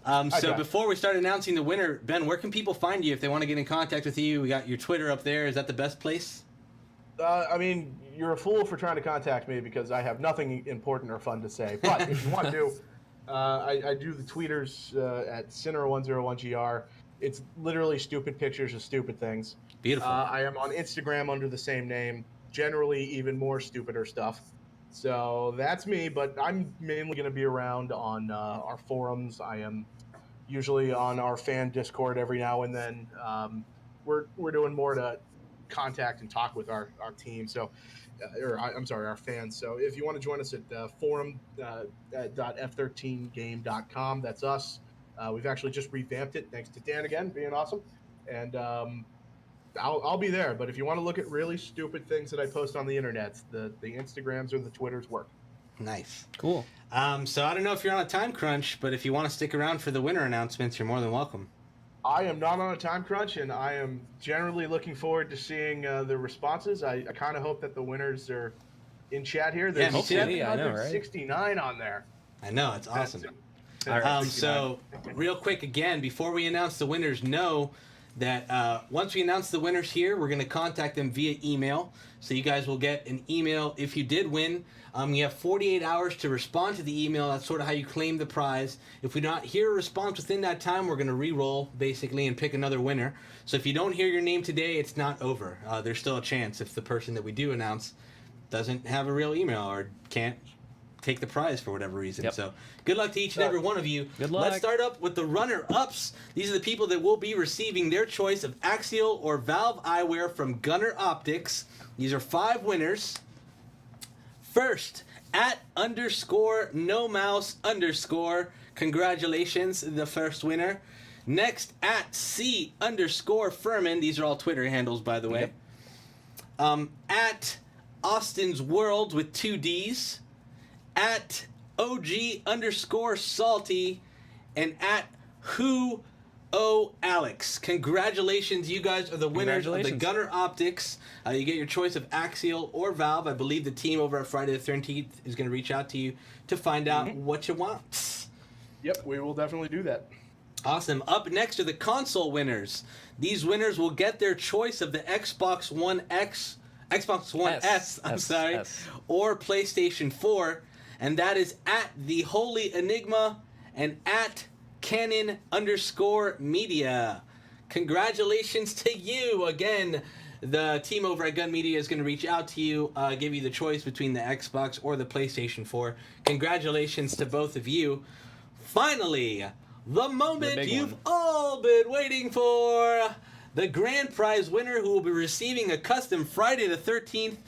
A: So before we start announcing the winner, Ben, where can people find you if they want to get in contact with you? We got your Twitter up there. Is that the best place?
D: You're a fool for trying to contact me because I have nothing important or fun to say. But if you want to, I do the tweeters at Sinner101GR. It's literally stupid pictures of stupid things.
A: Beautiful.
D: I am on Instagram under the same name, generally even more stupider stuff. So that's me, but I'm mainly going to be around on our forums. I am usually on our fan Discord every now and then. We're doing more to contact and talk with our team. So, our fans. So if you want to join us at forum.f13game.com, that's us. We've actually just revamped it, thanks to Dan again, being awesome. And I'll be there. But if you want to look at really stupid things that I post on the internet, the Instagrams or the Twitters work.
A: Nice.
E: Cool.
A: So I don't know if you're on a time crunch, but if you want to stick around for the winner announcements, you're more than welcome.
D: I am not on a time crunch, and I am generally looking forward to seeing the responses. I kind of hope that the winners are in chat here. There's
E: hopefully, I know, right?
D: 69 on there.
A: I know, it's awesome.
D: So
A: real quick again, before we announce the winners, know that once we announce the winners here, we're going to contact them via email. So you guys will get an email if you did win. You have 48 hours to respond to the email. That's sort of how you claim the prize. If we don't hear a response within that time, we're going to re-roll, basically, and pick another winner. So if you don't hear your name today, it's not over. There's still a chance if the person that we do announce doesn't have a real email or can't take the prize for whatever reason.
E: Yep.
A: So good luck to each and every one of you.
E: Good luck.
A: Let's start up with the runner-ups. These are the people that will be receiving their choice of Axial or Valve eyewear from Gunner Optics. These are 5 winners. First, @_no_mouse_. Congratulations, the first winner. Next, @C_Furman. These are all Twitter handles, by the way. At Austin's World with 2 Ds. @OG_Salty. And @Alex. Congratulations, you guys are the winners of the Gunner Optics. You get your choice of Axial or Valve. I believe the team over at Friday the 13th is going to reach out to you to find out what you want.
D: Yep, we will definitely do that.
A: Awesome. Up next are the console winners. These winners will get their choice of the Xbox One S, or PlayStation 4, and that is @The Holy Enigma and @Canon_Media. Congratulations to you. Again, the team over at Gun Media is going to reach out to you, give you the choice between the Xbox or the PlayStation 4. Congratulations to both of you. Finally, the moment you've all been waiting for. The grand prize winner who will be receiving a custom Friday the 13th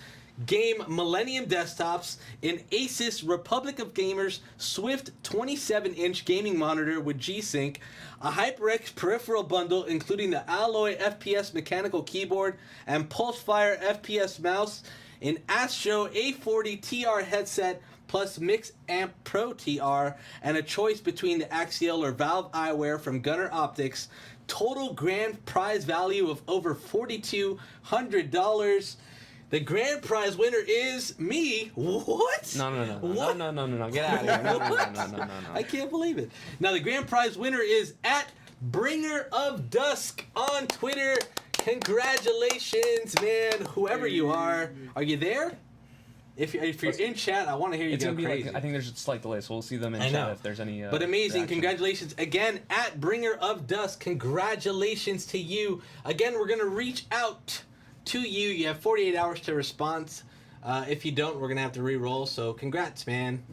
A: game Millennium desktops, an Asus Republic of Gamers Swift 27-inch gaming monitor with G-Sync, a HyperX peripheral bundle including the Alloy FPS mechanical keyboard and Pulsefire FPS mouse, an Astro A40 TR headset plus Mix Amp Pro TR, and a choice between the Axial or Valve eyewear from Gunner Optics. Total grand prize value of over $4,200. The grand prize winner is me. What?
E: No.
A: What?
E: No. Get out of here. No.
A: I can't believe it. Now, the grand prize winner is @BringerOfDusk on Twitter. Congratulations, man. Whoever you are you there? If you're in chat, I want to hear you
E: It's
A: go
E: gonna be
A: crazy.
E: I think there's a slight delay, so we'll see them in
A: I
E: chat
A: know.
E: if there's any.
A: But amazing,
E: reaction.
A: congratulations again @BringerOfDusk. Congratulations to you. Again, we're gonna reach out to you. You have 48 hours to respond. If you don't, we're gonna have to re-roll. So congrats, man.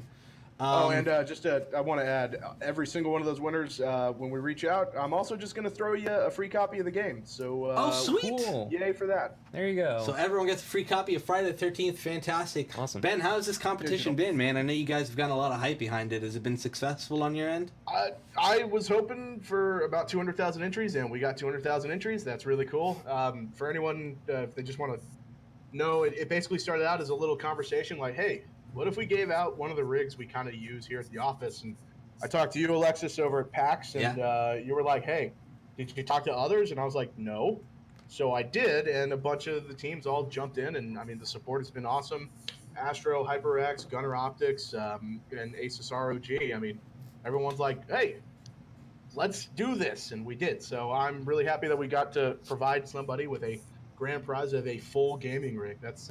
D: And I want to add, every single one of those winners, when we reach out, I'm also just going to throw you a free copy of the game. So,
A: Oh, sweet.
E: Cool.
D: Yay for that.
E: There you go.
A: So everyone gets a free copy of Friday the 13th. Fantastic.
E: Awesome.
A: Ben, how has this competition
D: Digital.
A: been, man? I know you guys have gotten a lot of hype behind it. Has it been successful on your end?
D: I was hoping for about 200,000 entries, and we got 200,000 entries. That's really cool. For anyone, if they just want to know, it basically started out as a little conversation like, hey, what if we gave out one of the rigs we kind of use here at the office? And I talked to you, Alexis, over at PAX, and you were like, hey, did you talk to others? And I was like, no. So I did, and a bunch of the teams all jumped in, and I mean, the support has been awesome. Astro, HyperX, Gunner Optics, and Asus ROG. I mean, everyone's like, hey, let's do this, and we did. So I'm really happy that we got to provide somebody with a grand prize of a full gaming rig. That's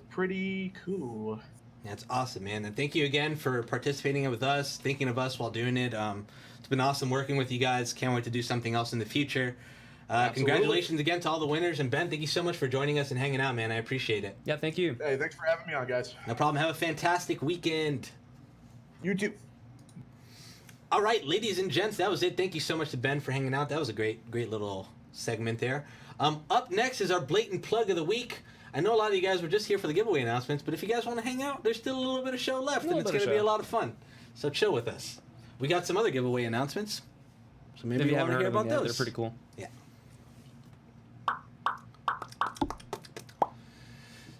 D: pretty cool.
A: That's awesome, man. And thank you again for participating with us, thinking of us while doing it. It's been awesome working with you guys. Can't wait to do something else in the future. Congratulations again to all the winners. And Ben, thank you so much for joining us and hanging out, man. I appreciate it.
E: Yeah, thank you.
D: Hey, thanks for having me on, guys.
A: No problem. Have a fantastic weekend.
D: You too.
A: All right, ladies and gents, that was it. Thank you so much to Ben for hanging out. That was a great little segment there. Up next is our blatant plug of the week. I know a lot of you guys were just here for the giveaway announcements, but if you guys want to hang out, there's still a little bit of show left, and it's going to be a lot of fun. So chill with us. We got some other giveaway announcements, so maybe you want to hear about those.
E: They're pretty cool.
A: Yeah.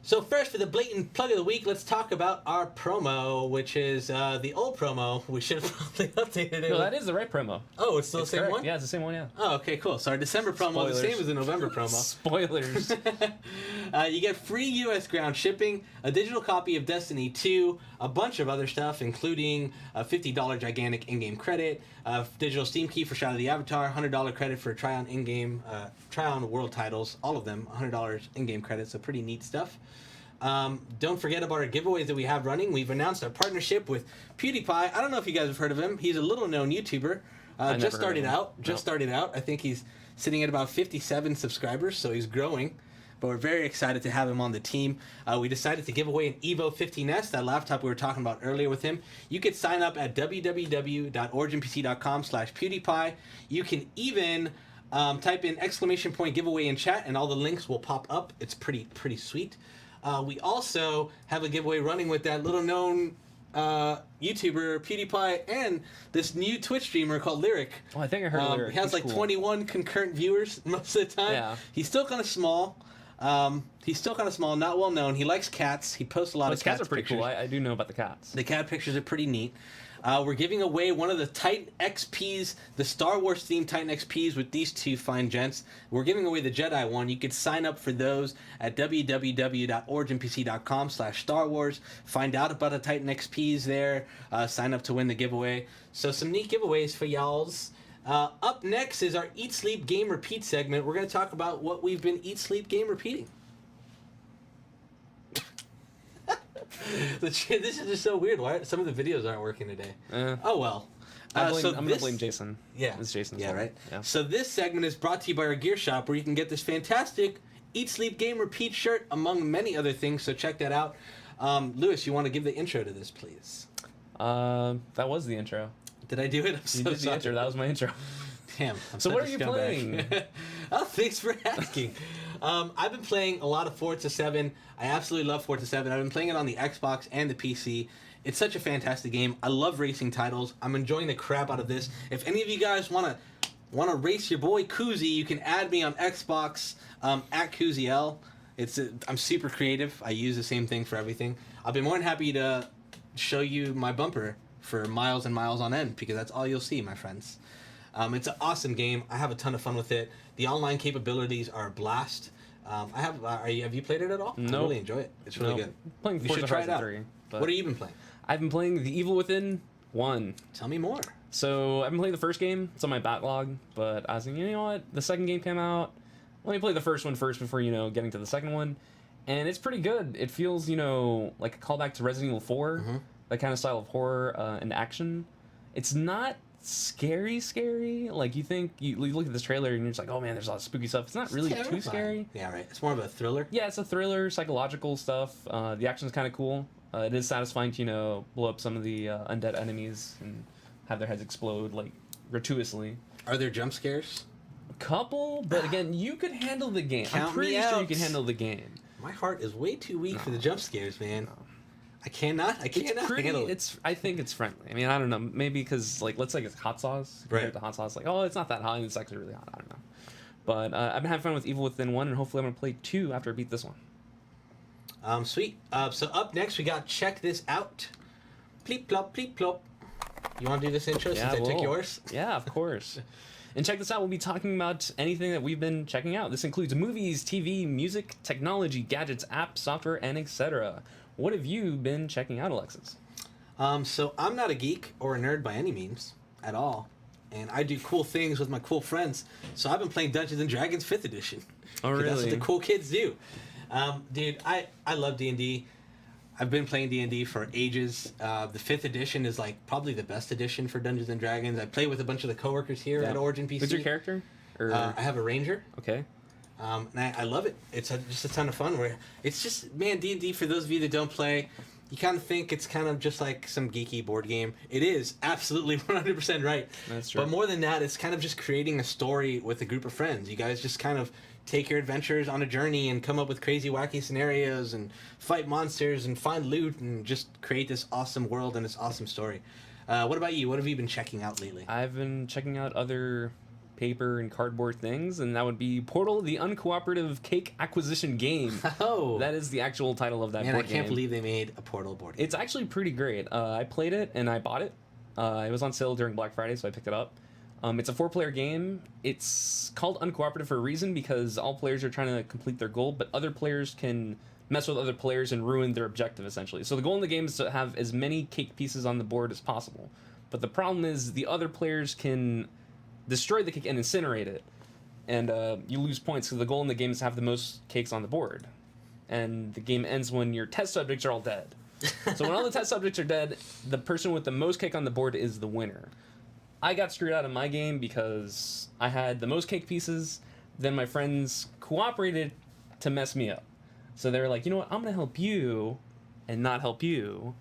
A: So first, for the blatant plug of the week, let's talk about our promo, which is the old promo. We should have probably updated it.
E: No, that is the right promo.
A: Oh, it's still the same
E: correct.
A: one?
E: Yeah, it's the same one, yeah.
A: Oh, okay, cool. So our December promo is the same as the November promo.
E: Spoilers.
A: You get free U.S. ground shipping, a digital copy of Destiny 2, a bunch of other stuff, including a $50 gigantic in-game credit, a digital Steam key for Shadow of the Avatar, $100 credit for try-on in-game, try-on world titles, all of them, $100 in-game credit, so pretty neat stuff. Don't forget about our giveaways that we have running. We've announced our partnership with PewDiePie. I don't know if you guys have heard of him. He's a little-known YouTuber. Just started out. I think he's sitting at about 57 subscribers, so he's growing. But we're very excited to have him on the team. We decided to give away an Evo 50 that laptop we were talking about earlier with him. You could sign up at www.originpc.com/PewDiePie. You can even type in !giveaway in chat, and all the links will pop up. It's pretty sweet. We also have a giveaway running with that little-known YouTuber, PewDiePie, and this new Twitch streamer called Lyric.
E: Oh, I think I heard of Lyric.
A: He has
E: He's
A: like
E: cool.
A: 21 concurrent viewers most of the time.
E: Yeah.
A: He's still kind of small. Not well known. He likes cats. He posts a lot of
E: Those cats are pretty
A: pictures.
E: cool. I do know about the cats.
A: The cat pictures are pretty neat. We're giving away one of the Titan XPs, the Star Wars themed Titan XPs with these two fine gents. We're giving away the Jedi one. You could sign up for those at www.originpc.com/Star Wars. Find out about the Titan XPs there. Sign up to win the giveaway. So some neat giveaways for y'alls. Up next is our Eat, Sleep, Game, Repeat segment. We're going to talk about what we've been Eat, Sleep, Game, Repeating. This is just so weird. Why some of the videos aren't working today? Oh well.
E: I'm going to blame Jason.
A: Yeah.
E: It's Jason's
A: Yeah,
E: fault.
A: right?
E: Yeah.
A: So this segment is brought to you by our gear shop, where you can get this fantastic Eat, Sleep, Game, Repeat shirt, among many other things, so check that out. Lewis, you want to give the intro to this, please?
E: That was the intro.
A: Did I do it? I'm
E: You did the intro. That was my intro.
A: Damn. I'm
E: So
A: such
E: what
A: a
E: are you
A: scumbag.
E: playing?
A: Oh, thanks for asking. I've been playing a lot of Forza 7. I absolutely love Forza 7. I've been playing it on the Xbox and the PC. It's such a fantastic game. I love racing titles. I'm enjoying the crap out of this. If any of you guys want to race your boy Koozie, you can add me on Xbox at KoozieL. I'm super creative. I use the same thing for everything. I'll be more than happy to show you my bumper for miles and miles on end, because that's all you'll see, my friends. It's an awesome game. I have a ton of fun with it. The online capabilities are a blast. Have you played it at all?
E: No.
A: I really enjoy it. It's really good.
E: Playing
A: You
E: Forza
A: should try it
E: Horizon
A: out.
E: 3. But
A: What have you been playing?
E: I've been playing The Evil Within 1.
A: Tell me more.
E: So I've been playing the first game. It's on my backlog, but I was thinking, you know what? The second game came out. Let me play the first one first before, getting to the second one. And it's pretty good. It feels, like a callback to Resident Evil 4, that kind of style of horror and action. It's not scary. Like, you look at this trailer and you're just like, oh man, there's a lot of spooky stuff. It's not really too
A: Terrifying.
E: scary.
A: Yeah, right. It's more of a thriller.
E: Yeah, it's a thriller, psychological stuff. The action's kind of cool. It is satisfying to blow up some of the undead enemies and have their heads explode like gratuitously.
A: Are there jump scares?
E: A couple, but again, you could handle the game.
A: Count
E: I'm pretty
A: me
E: sure you
A: out.
E: can handle the game.
A: My heart is way too weak for the jump scares, man. I cannot handle it.
E: I think it's friendly. I mean, I don't know. Maybe because let's say it's hot sauce. Compared to hot sauce, it's not that hot and it's actually really hot. I don't know. But I've been having fun with Evil Within 1, and hopefully I'm gonna play 2 after I beat this one.
A: Sweet. So up next we got Check This Out. Pleep plop, pleep plop. You want to do this intro since I took yours?
E: Yeah, of course. And check this out, we'll be talking about anything that we've been checking out. This includes movies, TV, music, technology, gadgets, apps, software, and etc. What have you been checking out, Alexis?
A: So I'm not a geek or a nerd by any means at all. And I do cool things with my cool friends. So I've been playing Dungeons and Dragons 5th edition.
E: Oh, really?
A: That's what the cool kids do. Dude, I love D&D. I've been playing D&D for ages. The 5th edition is probably the best edition for Dungeons and Dragons. I play with a bunch of the coworkers here at Origin PC.
E: Who's your character?
A: I have a ranger.
E: Okay.
A: And I love it. It's just a ton of fun. It's just, man, D&D, for those of you that don't play, you kind of think it's kind of just like some geeky board game. It is absolutely 100% right.
E: That's true.
A: But more than that, it's kind of just creating a story with a group of friends. You guys just kind of take your adventures on a journey and come up with crazy, wacky scenarios and fight monsters and find loot and just create this awesome world and this awesome story. What about you? What have you been checking out lately?
E: I've been checking out other paper and cardboard things, and that would be Portal, the uncooperative cake acquisition game.
A: Oh,
E: that is the actual title of that
A: man,
E: board
A: I can't
E: game.
A: believe they made a Portal board game.
E: It's actually pretty great. I played it and I bought it. It was on sale during Black Friday, so I picked it up. It's a 4-player game. It's called uncooperative for a reason, because all players are trying to complete their goal, but other players can mess with other players and ruin their objective, essentially. So the goal in the game is to have as many cake pieces on the board as possible. But the problem is the other players can destroy the cake and incinerate it. And you lose points, so the goal in the game is to have the most cakes on the board. And the game ends when your test subjects are all dead. So when all the test subjects are dead, the person with the most cake on the board is the winner. I got screwed out of my game because I had the most cake pieces, then my friends cooperated to mess me up. So they were like, you know what, I'm going to help you and not help you,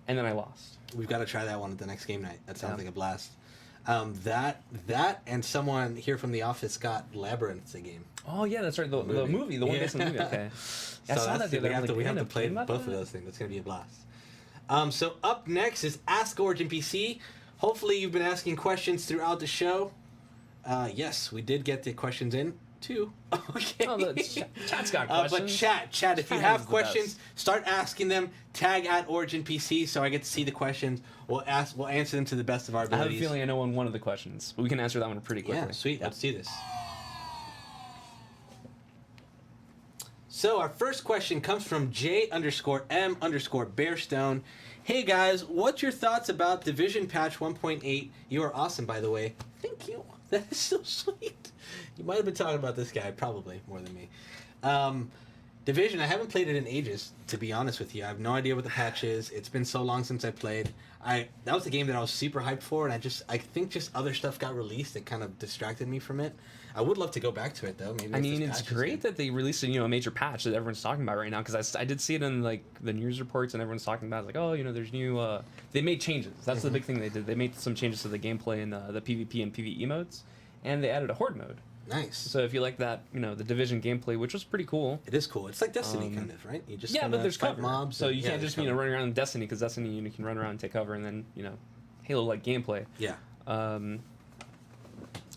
E: and then I lost.
A: We've got to try that one at the next game night. That sounds like a blast. That and someone here from the office got Labyrinth, the game.
E: Oh yeah, that's right, the movie, the one based on the movie, okay. Yeah, I saw that the other day.
A: We have to play both of those things. That's going to be a blast. So up next is Ask Origin PC. Hopefully you've been asking questions throughout the show. Yes, we did get the questions in, too. Okay.
E: Oh, chat's got questions.
A: But chat, if you have questions, start asking them. Tag at Origin PC so I get to see the questions. We'll answer them to the best of our
E: I
A: abilities.
E: have a feeling I know one of the questions, but we can answer that one pretty quickly.
A: Yeah, sweet. Let's do this. So our first question comes from J_M_Bearstone. Hey guys, what's your thoughts about Division Patch 1.8? You are awesome, by the way. Thank you. That is so sweet. You might have been talking about this guy, probably more than me. Division, I haven't played it in ages, to be honest with you. I have no idea what the patch is. It's been so long since I played. That was the game that I was super hyped for, and I think just other stuff got released that kind of distracted me from it. I would love to go back to it though. Maybe.
E: I mean, it's great that they released a major patch that everyone's talking about right now, because I did see it in the news reports and everyone's talking about it, there's new. They made changes. That's the big thing they did. They made some changes to the gameplay in the PvP and PvE modes, and they added a horde mode.
A: Nice.
E: So if you like that, the Division gameplay, which was pretty cool.
A: It is cool. It's like Destiny, kind of, right? You just
E: but there's
A: fight
E: cover.
A: mobs.
E: So you can't just run around in Destiny, because Destiny you can run around and take cover, and then Halo-like gameplay.
A: Yeah.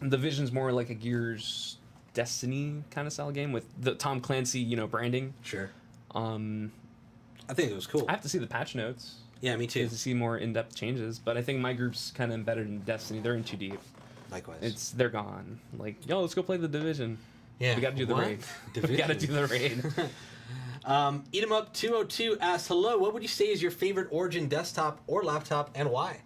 E: Division's more like a Gears Destiny kind of style game with the Tom Clancy branding.
A: Sure. I think it was cool.
E: I have to see the patch notes.
A: Yeah, me too.
E: To see more in-depth changes, but I think my group's kind of embedded in Destiny. They're in too deep.
A: Likewise.
E: They're gone. Let's go play the Division.
A: Yeah.
E: We got to do the raid. We got to do the raid.
A: Eat 'em up 202 asks, hello, what would you say is your favorite Origin desktop or laptop, and why?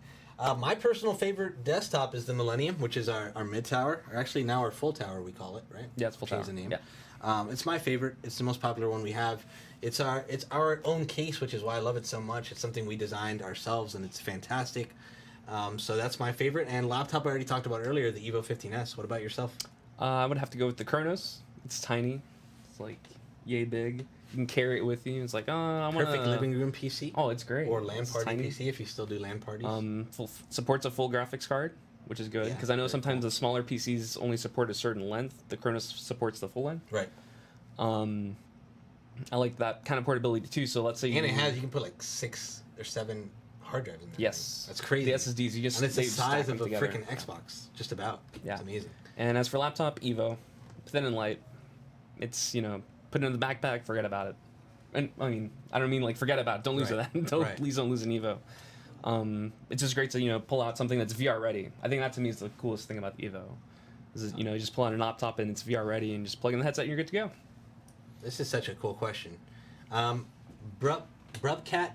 A: My personal favorite desktop is the Millennium, which is our mid tower, or actually now our full tower, we call it, right?
E: Yeah, it's full tower.
A: The name.
E: Yeah.
A: It's my favorite. It's the most popular one we have. It's our own case, which is why I love it so much. It's something we designed ourselves, and it's fantastic. So that's my favorite. And laptop, I already talked about earlier, the Evo 15S. What about yourself?
E: I would have to go with the Kronos. It's tiny. It's yay big. You can carry it with you. It's like, oh, I want
A: Perfect living room PC.
E: Oh, it's great.
A: Or LAN
E: It's
A: party
E: tiny.
A: PC if you still do LAN parties.
E: Supports a full graphics card, which is good
A: Yeah,
E: because I know
A: very
E: sometimes
A: cool.
E: the smaller PCs only support a certain length. The Cronus supports the full length.
A: Right.
E: I like that kind of portability too. So let's say
A: And you can put like 6 or 7 hard drives in there.
E: Yes,
A: That's crazy.
E: The SSDs you just
A: And it's the
E: they stack
A: size
E: them
A: of a
E: together.
A: freaking Xbox, just about.
E: Yeah.
A: It's amazing.
E: And as for laptop, Evo, thin and light. It's put it in the backpack, forget about it. And I mean, I don't mean like forget about it. Don't lose
A: Right.
E: it.
A: Right.
E: Please don't lose an Evo. It's just great to pull out something that's VR ready. I think that to me is the coolest thing about the Evo. Is you just pull out an laptop and it's VR ready and just plug in the headset and you're good to go.
A: This is such a cool question. Brubcat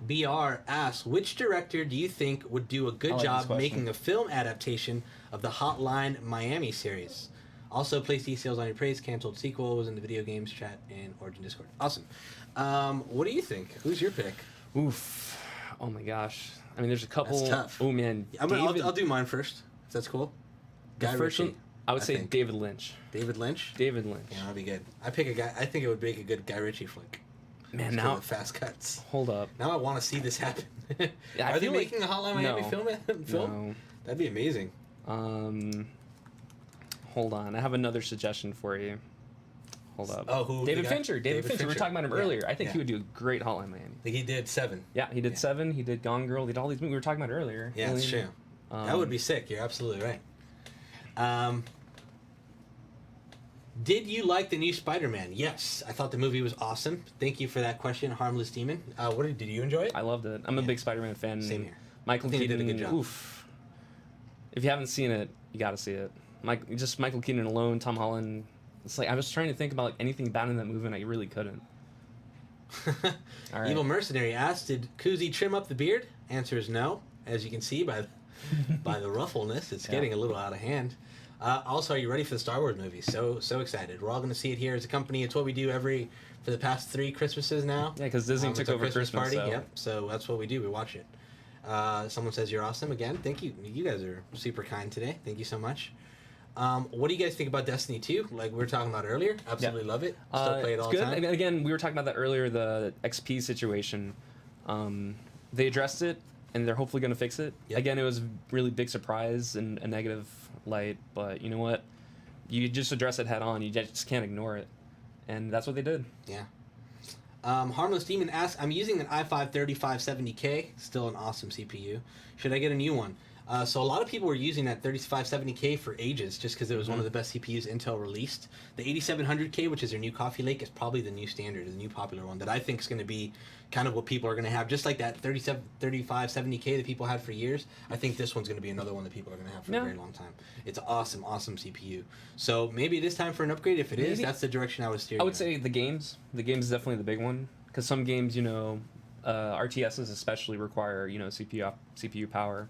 A: BR asks, which director do you think would do a good
E: I like this
A: job
E: question.
A: making a film adaptation of the Hotline Miami series? Also, place details on your praise, canceled sequels in the video games chat and Origin Discord. Awesome. What do you think? Who's your pick?
E: Oof. Oh my gosh. I mean, there's a couple.
A: That's tough.
E: Oh man.
A: I'll do mine first, if that's cool.
E: the
A: Guy
E: first
A: Ritchie,
E: one. I would say
A: think.
E: David Lynch.
A: David Lynch?
E: David Lynch.
A: Yeah, that'd be good. I pick a guy. I think it would make a good Guy Ritchie flick.
E: Man,
A: Just 'cause
E: now
A: of fast cuts.
E: hold up.
A: Now I want to see this happen.
E: Yeah, I
A: Are they
E: feel like-
A: making a Hotline Miami
E: No.
A: film?
E: No.
A: That'd be amazing.
E: Hold on. I have another suggestion for you. Hold up.
A: Oh, who?
E: David
A: the guy?
E: Fincher. David Fincher. We were talking about him
A: Yeah,
E: earlier. I think
A: yeah.
E: he would do a great Hotline Miami.
A: Like he did 7.
E: Yeah, he did
A: Yeah.
E: 7. He did Gone Girl. He did all these movies we were talking about earlier.
A: Yeah, that's true.
E: Alien.
A: That would be sick. You're absolutely right. Did you like the new Spider-Man? Yes, I thought the movie was awesome. Thank you for that question, Harmless Demon. Did you enjoy it?
E: I loved it. I'm a
A: Yeah.
E: big Spider-Man fan.
A: Same here.
E: Michael
A: I think he
E: Keaton
A: did a good job.
E: Oof. If you haven't seen it, you got to see it. Just Michael Keaton alone, Tom Holland. It's like I was trying to think about like anything bad in that movie, and I really couldn't. All right.
A: Evil Mercenary asked, did Kuzi trim up the beard? Answer is no. As you can see by the ruffleness, it's
E: Yeah.
A: getting a little out of hand. Also, are you ready for the Star Wars movie? So excited. We're all going to see it here as a company. It's what we do for the past 3 Christmases now.
E: Yeah, because Disney took
A: It's our
E: over Christmas.
A: party.
E: So.
A: Yep. So that's what we do. We watch it. Someone says you're awesome again. Thank you. You guys are super kind today. Thank you so much. What do you guys think about Destiny 2? Like we were talking about earlier. Absolutely love it. Still play it all
E: it's
A: the
E: good.
A: time.
E: And again, we were talking about that earlier. The XP situation. They addressed it, and they're hopefully going to fix it.
A: Yep.
E: Again, it was a really big surprise and a negative light, but you know what? You just address it head on. You just can't ignore it, and that's what they did.
A: Yeah. Harmless Demon asks, I'm using an i5 3570K, still an awesome CPU. Should I get a new one? So a lot of people were using that 3570K for ages just because it was one of the best CPUs Intel released. The 8700K, which is their new Coffee Lake, is probably the new standard, the new popular one that I think is going to be kind of what people are going to have. Just like that 3570K that people had for years, I think this one's going to be another one that people are going to have for a very long time. It's an awesome, awesome CPU. So maybe it is time for an upgrade. If it is, that's the direction I would steer.
E: I would say the games. The games is definitely the big one because some games, RTSs especially require CPU power.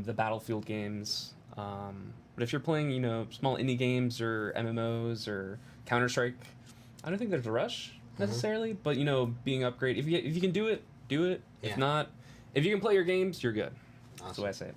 E: The Battlefield games. But if you're playing, small indie games or MMOs or Counter-Strike, I don't think there's a rush necessarily. But being upgrade, if you can do it, do it.
A: Yeah.
E: If not, if you can play your games, you're good. That's the way I say it.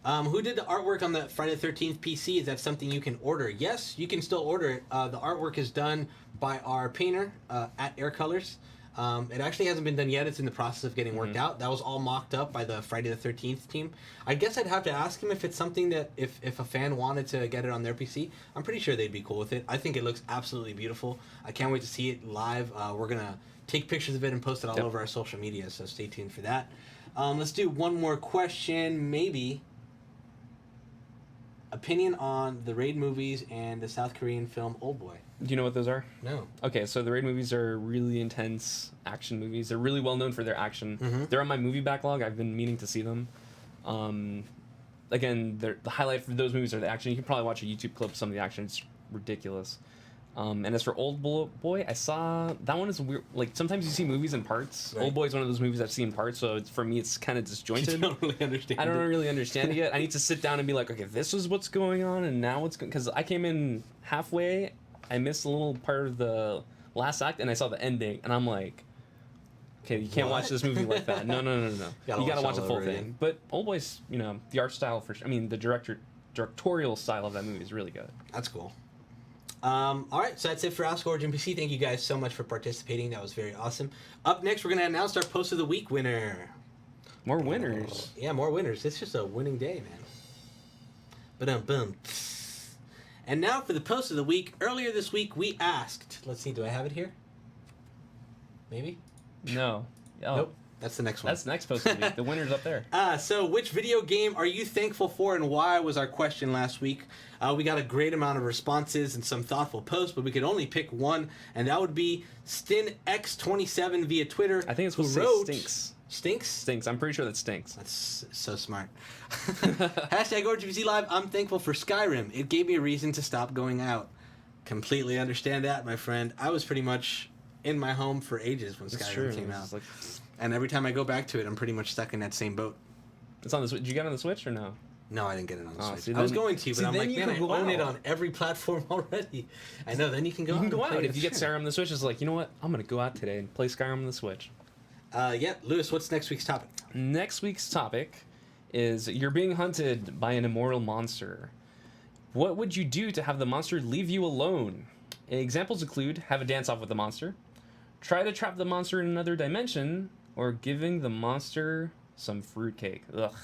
A: Who did the artwork on the Friday the 13th PC? Is that something you can order? Yes, you can still order it. The artwork is done by our painter at Air Colors. It actually hasn't been done yet. It's in the process of getting worked out. That was all mocked up by the Friday the 13th team. I guess I'd have to ask him if it's something that if a fan wanted to get it on their PC, I'm pretty sure they'd be cool with it. I think it looks absolutely beautiful. I can't wait to see it live. We're going to take pictures of it and post it all over our social media, so stay tuned for that. Let's do one more question, maybe. Opinion on the Raid movies and the South Korean film Oldboy.
E: Do you know what those are?
A: No.
E: Okay, so the Raid movies are really intense action movies. They're really well known for their action. They're on my movie backlog. I've been meaning to see them. Again, the highlight for those movies are the action. You can probably watch a YouTube clip of some of the action. It's ridiculous. And as for Old Boy, I saw that one is weird. Like sometimes you see movies in parts.
A: Right.
E: Old Boy is one of those movies I've seen in parts, so for me it's kind of disjointed.
A: I don't really understand.
E: I don't really understand it yet. I need to sit down and be like, okay, this is what's going on, and now what's going? Because I came in halfway, I missed a little part of the last act, and I saw the ending, and I'm like, okay, you can't watch this movie like that. No. You gotta watch the full thing.
A: Again.
E: But Old Boy's, the art style the directorial style of that movie is really good.
A: That's cool. All right, so that's it for Ask Origin PC. Thank you guys so much for participating. That was very awesome. Up next, we're going to announce our Post of the Week winner.
E: More winners.
A: Yeah, more winners. It's just a winning day, man. Ba-dum-bum. And now for the Post of the Week. Earlier this week, we asked... Let's see, do I have it here? Maybe?
E: No. Oh,
A: Nope. That's the next one.
E: That's the next post of the week. The winner's up there.
A: So which video game are you thankful for and why was our question last week. We got a great amount of responses and some thoughtful posts, but we could only pick one, and that would be StinX27 via Twitter.
E: I think it's
A: who
E: supposed to say
A: wrote...
E: stinks.
A: Stinks?
E: Stinks. I'm pretty sure that stinks.
A: That's so smart. Hashtag OrigPC Live. I'm thankful for Skyrim. It gave me a reason to stop going out. Completely understand that, my friend. I was pretty much in my home for ages when Skyrim came out.
E: Like,
A: And every time I go back to it, I'm pretty much stuck in that same boat.
E: it's on the Switch. Did you get it on the Switch or no?
A: No, I didn't get it on the
E: Oh,
A: Switch.
E: see,
A: I was
E: then-
A: going to, but
E: see,
A: I'm
E: then
A: like,
E: you
A: man, I
E: can go
A: own it
E: out.
A: on every platform already. I know, then you can go
E: You
A: out
E: can
A: and
E: go
A: play
E: out.
A: it.
E: If you get
A: Sure.
E: Skyrim on the Switch, it's like, you know what? I'm going to go out today and play Skyrim on the Switch.
A: Yeah, Lewis, what's next week's topic?
E: Next week's topic is you're being hunted by an immoral monster. What would you do to have the monster leave you alone? Examples include have a dance off with the monster, try to trap the monster in another dimension, or giving the monster some fruitcake. Ugh.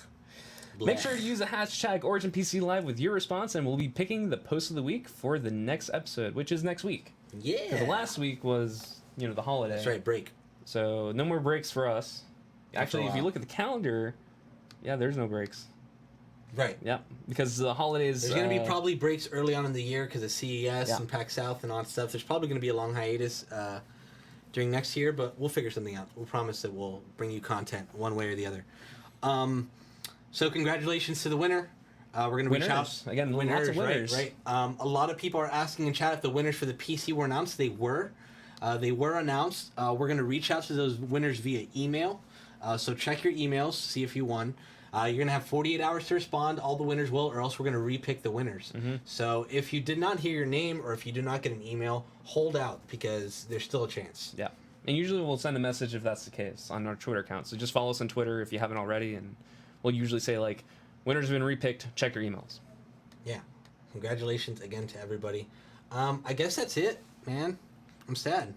E: Make sure to use the hashtag OriginPCLive with your response, and we'll be picking the post of the week for the next episode, which is next week.
A: Yeah.
E: Because the last week was, the holiday.
A: That's right, break.
E: So no more breaks for us. Actually,
A: a
E: if you
A: while.
E: look at the calendar, yeah, there's no breaks.
A: Right.
E: Yep, because the holidays.
A: There's going to be probably breaks early on in the year because of CES
E: Yeah.
A: and PAX South and all that stuff. There's probably going to be a long hiatus during next year, but we'll figure something out. We'll promise that we'll bring you content one way or the other. So congratulations to the winner. We're going to reach out.
E: Winners. Again, lots of winners.
A: Right. A lot of people are asking in chat if the winners for the PC were announced. They were. They were announced. We're going to reach out to those winners via email. So check your emails, see if you won. You're going to have 48 hours to respond. All the winners will, or else we're going to repick the winners. So if you did not hear your name or if you did not get an email, hold out because there's still a chance.
E: Yeah, and usually we'll send a message if that's the case on our Twitter account. So just follow us on Twitter if you haven't already, and we'll usually say like, winners have been repicked. Check your emails.
A: Yeah. Congratulations again to everybody. I guess that's it, man. I'm sad.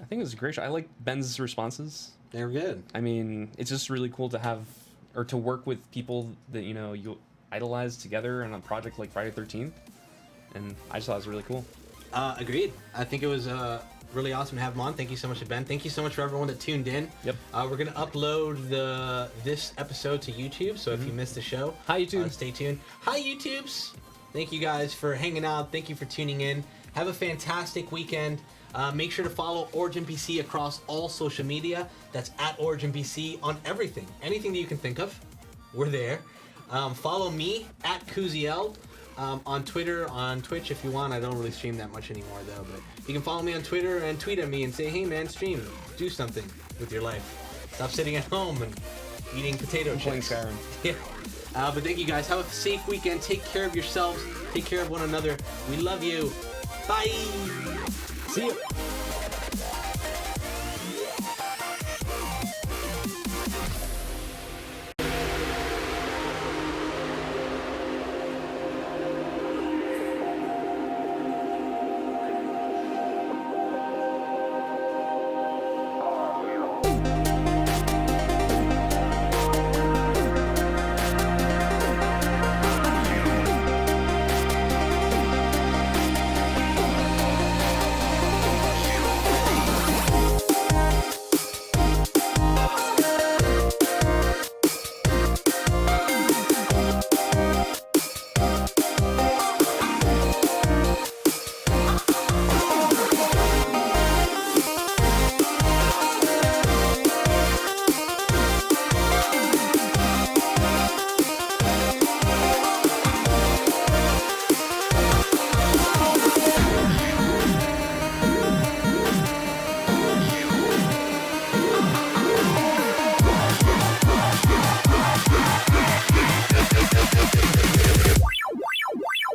E: I think it was a great show. I like Ben's responses.
A: They were good.
E: I mean, it's just really cool to have or to work with people that you idolize together on a project like Friday 13th, and I just thought it was really cool.
A: Agreed. I think it was really awesome to have him on. Thank you so much to Ben. Thank you so much for everyone that tuned in.
E: Yep.
A: We're gonna upload this episode to YouTube, so if you missed the show,
E: Hi, YouTube.
A: stay tuned. Hi YouTubes. Thank you guys for hanging out. Thank you for tuning in. Have a fantastic weekend. Make sure to follow Origin PC across all social media. That's at Origin PC on everything. Anything that you can think of, we're there. Follow me at Kuziel on Twitter, on Twitch if you want. I don't really stream that much anymore though, but you can follow me on Twitter and tweet at me and say, hey man, stream, do something with your life. Stop sitting at home and eating potato
E: Playing
A: chips.
E: Skyrim.
A: Yeah. But thank you guys. Have a safe weekend. Take care of yourselves. Take care of one another. We love you. Bye.
E: See you.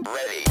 F: Ready.